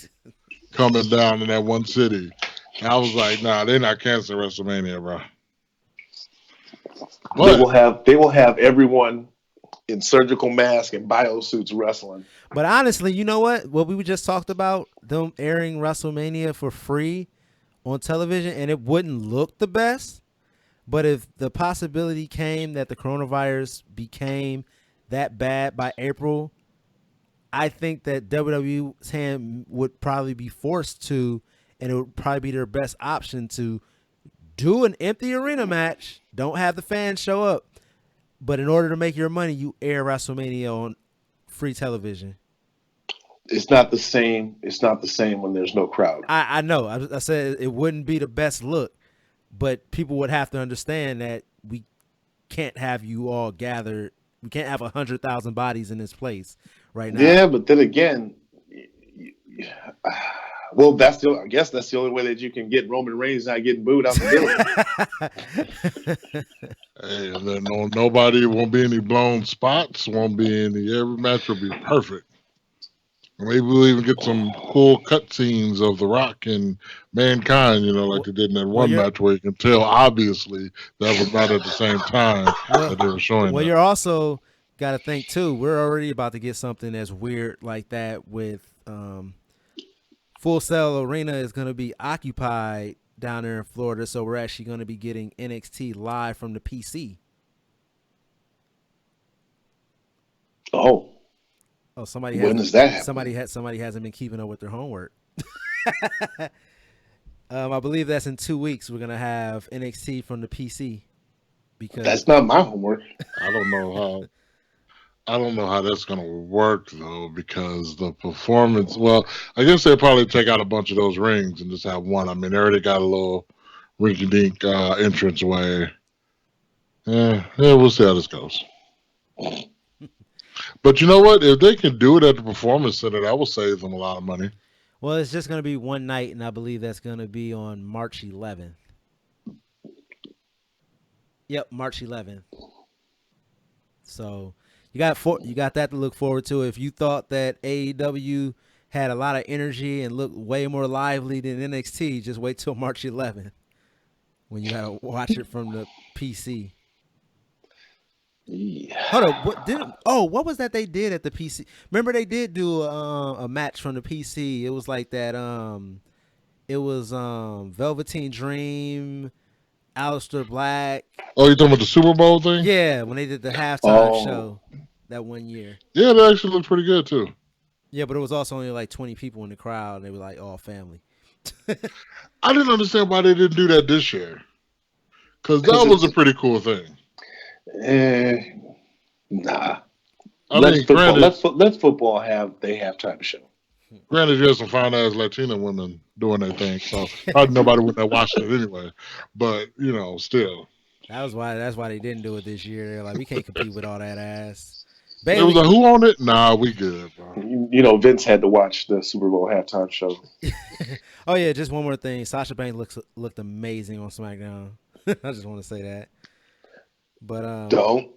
coming down in that one city. And I was like, nah, they're not canceling WrestleMania, bro. But they will have everyone in surgical masks and biosuits wrestling. But honestly, you know what we just talked about, them airing WrestleMania for free on television, and it wouldn't look the best. But if the possibility came that the coronavirus became that bad by April, I think that WWE's hand would probably be forced to, and it would probably be their best option to do an empty arena match. Don't have the fans show up. But in order to make your money, you air WrestleMania on free television. It's not the same. It's not the same when there's no crowd. I know. I said it wouldn't be the best look, but people would have to understand that we can't have you all gathered. We can't have 100,000 bodies in this place right now. Yeah, but then again, well, I guess that's the only way that you can get Roman Reigns not getting booed out the building. Hey, and then nobody won't be any blown spots. Won't be any. Every match will be perfect. Maybe we'll even get some cool cutscenes of The Rock and Mankind, like they did in that one match where you can tell, obviously, that was not at the same time that they were showing. Well, you're also got to think, too, we're already about to get something that's weird like that with Full Sail Arena is going to be occupied down there in Florida, so we're actually going to be getting NXT live from the PC. Oh, somebody when does that happen? Somebody hasn't been keeping up with their homework. I believe that's in 2 weeks. We're gonna have NXT from the PC. Because that's not my homework. I don't know how that's gonna work though, because the performance. Well, I guess they'll probably take out a bunch of those rings and just have one. I mean, they already got a little rinky-dink entrance way. Yeah, we'll see how this goes. But you know what? If they can do it at the Performance Center, that will save them a lot of money. Well, it's just going to be one night, and I believe that's going to be on March 11th. Yep, March 11th. So You got that to look forward to. If you thought that AEW had a lot of energy and looked way more lively than NXT, just wait till March 11th when you gotta watch it from the PC. Yeah. Hold up, what was that they did at the PC? Remember they did do a match from the PC. It was like that. It was Velveteen Dream, Aleister Black. Oh, you talking about the Super Bowl thing? Yeah, when they did the halftime show that one year. Yeah, that actually looked pretty good too. Yeah, but it was also only like 20 people in the crowd, and they were like all family. I didn't understand why they didn't do that this year, because that was a pretty cool thing. Nah. Let football have their halftime show. Granted, you have some fine ass Latina women doing their thing, so probably nobody would have watched it anyway. But still, that's why they didn't do it this year. They're like, we can't compete with all that ass. Bailey, it was a who on it? Nah, we good, bro. Vince had to watch the Super Bowl halftime show. Oh yeah, just one more thing. Sasha Banks looked amazing on SmackDown. I just want to say that. But don't.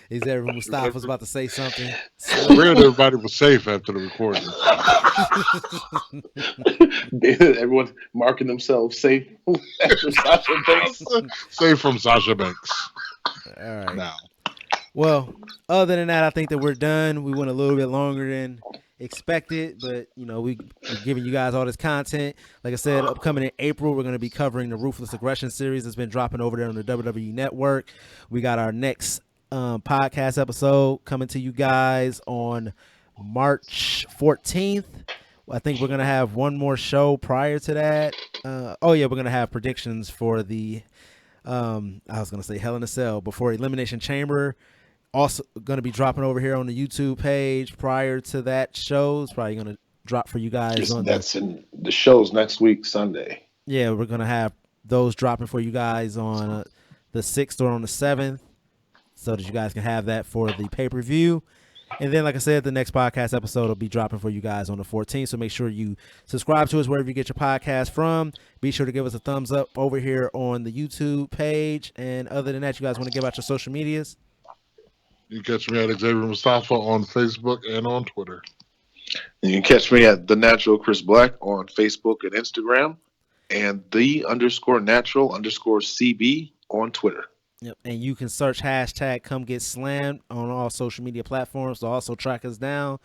Xavier Mustafa was about to say something. Real everybody was safe after the recording. Everyone marking themselves safe after Sasha Banks. Safe from Sasha Banks. All right. Now. Well, other than that, I think that we're done. We went a little bit longer than expected, but we're giving you guys all this content. Like I said, upcoming in April, we're going to be covering the Ruthless Aggression series that's been dropping over there on the WWE Network. We got our next podcast episode coming to you guys on March 14th. I think we're going to have one more show prior to that. We're going to have predictions for the I was going to say Hell in a Cell before Elimination Chamber. Also going to be dropping over here on the YouTube page prior to that show. It's probably going to drop for you guys. In the show's next week, Sunday. Yeah, we're going to have those dropping for you guys on the 6th or on the 7th so that you guys can have that for the pay-per-view. And then, like I said, the next podcast episode will be dropping for you guys on the 14th. So make sure you subscribe to us wherever you get your podcast from. Be sure to give us a thumbs up over here on the YouTube page. And other than that, you guys want to give out your social medias? You can catch me at Xavier Mustafa on Facebook and on Twitter. And you can catch me at The Natural Chris Black on Facebook and Instagram, and _natural_CB on Twitter. Yep. And you can search hashtag Come Get Slammed on all social media platforms to also track us down.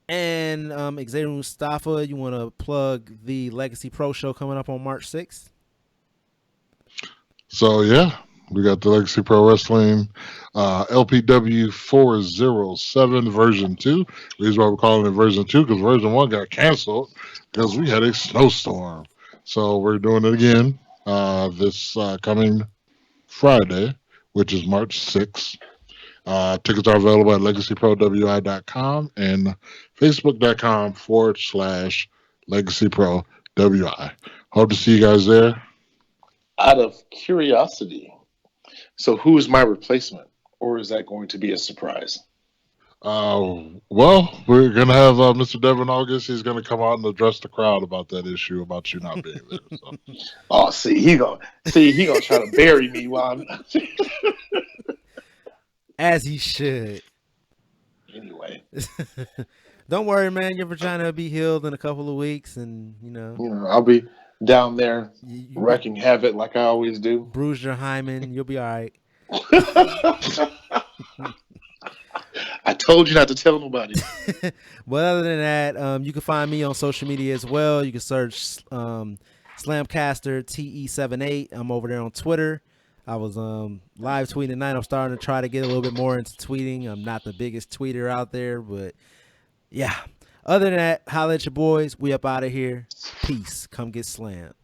And Xavier Mustafa, you want to plug the Legacy Pro show coming up on March 6th? So, yeah, we got the Legacy Pro Wrestling LPW 407 version 2. The reason why we're calling it version 2 because version 1 got canceled because we had a snowstorm. So we're doing it again this coming Friday, which is March 6th. Tickets are available at legacyprowi.com and facebook.com/legacyprowi. Hope to see you guys there. Out of curiosity, so who is my replacement, or is that going to be a surprise? Well, we're going to have Mr. Devin August. He's going to come out and address the crowd about that issue about you not being there. So. Oh, he gonna try to bury me while I'm as he should. Anyway. Don't worry, man. Your vagina will be healed in a couple of weeks, and I'll be down there wrecking havoc like I always do. Bruise your hymen. You'll be all right. I told you not to tell nobody. But other than that, you can find me on social media as well. You can search Slamcaster TE78. I'm over there on Twitter. I was live tweeting tonight. I'm starting to try to get a little bit more into tweeting. I'm not the biggest tweeter out there, but yeah. Other than that, holla at your boys. We up out of here. Peace. Come get slammed.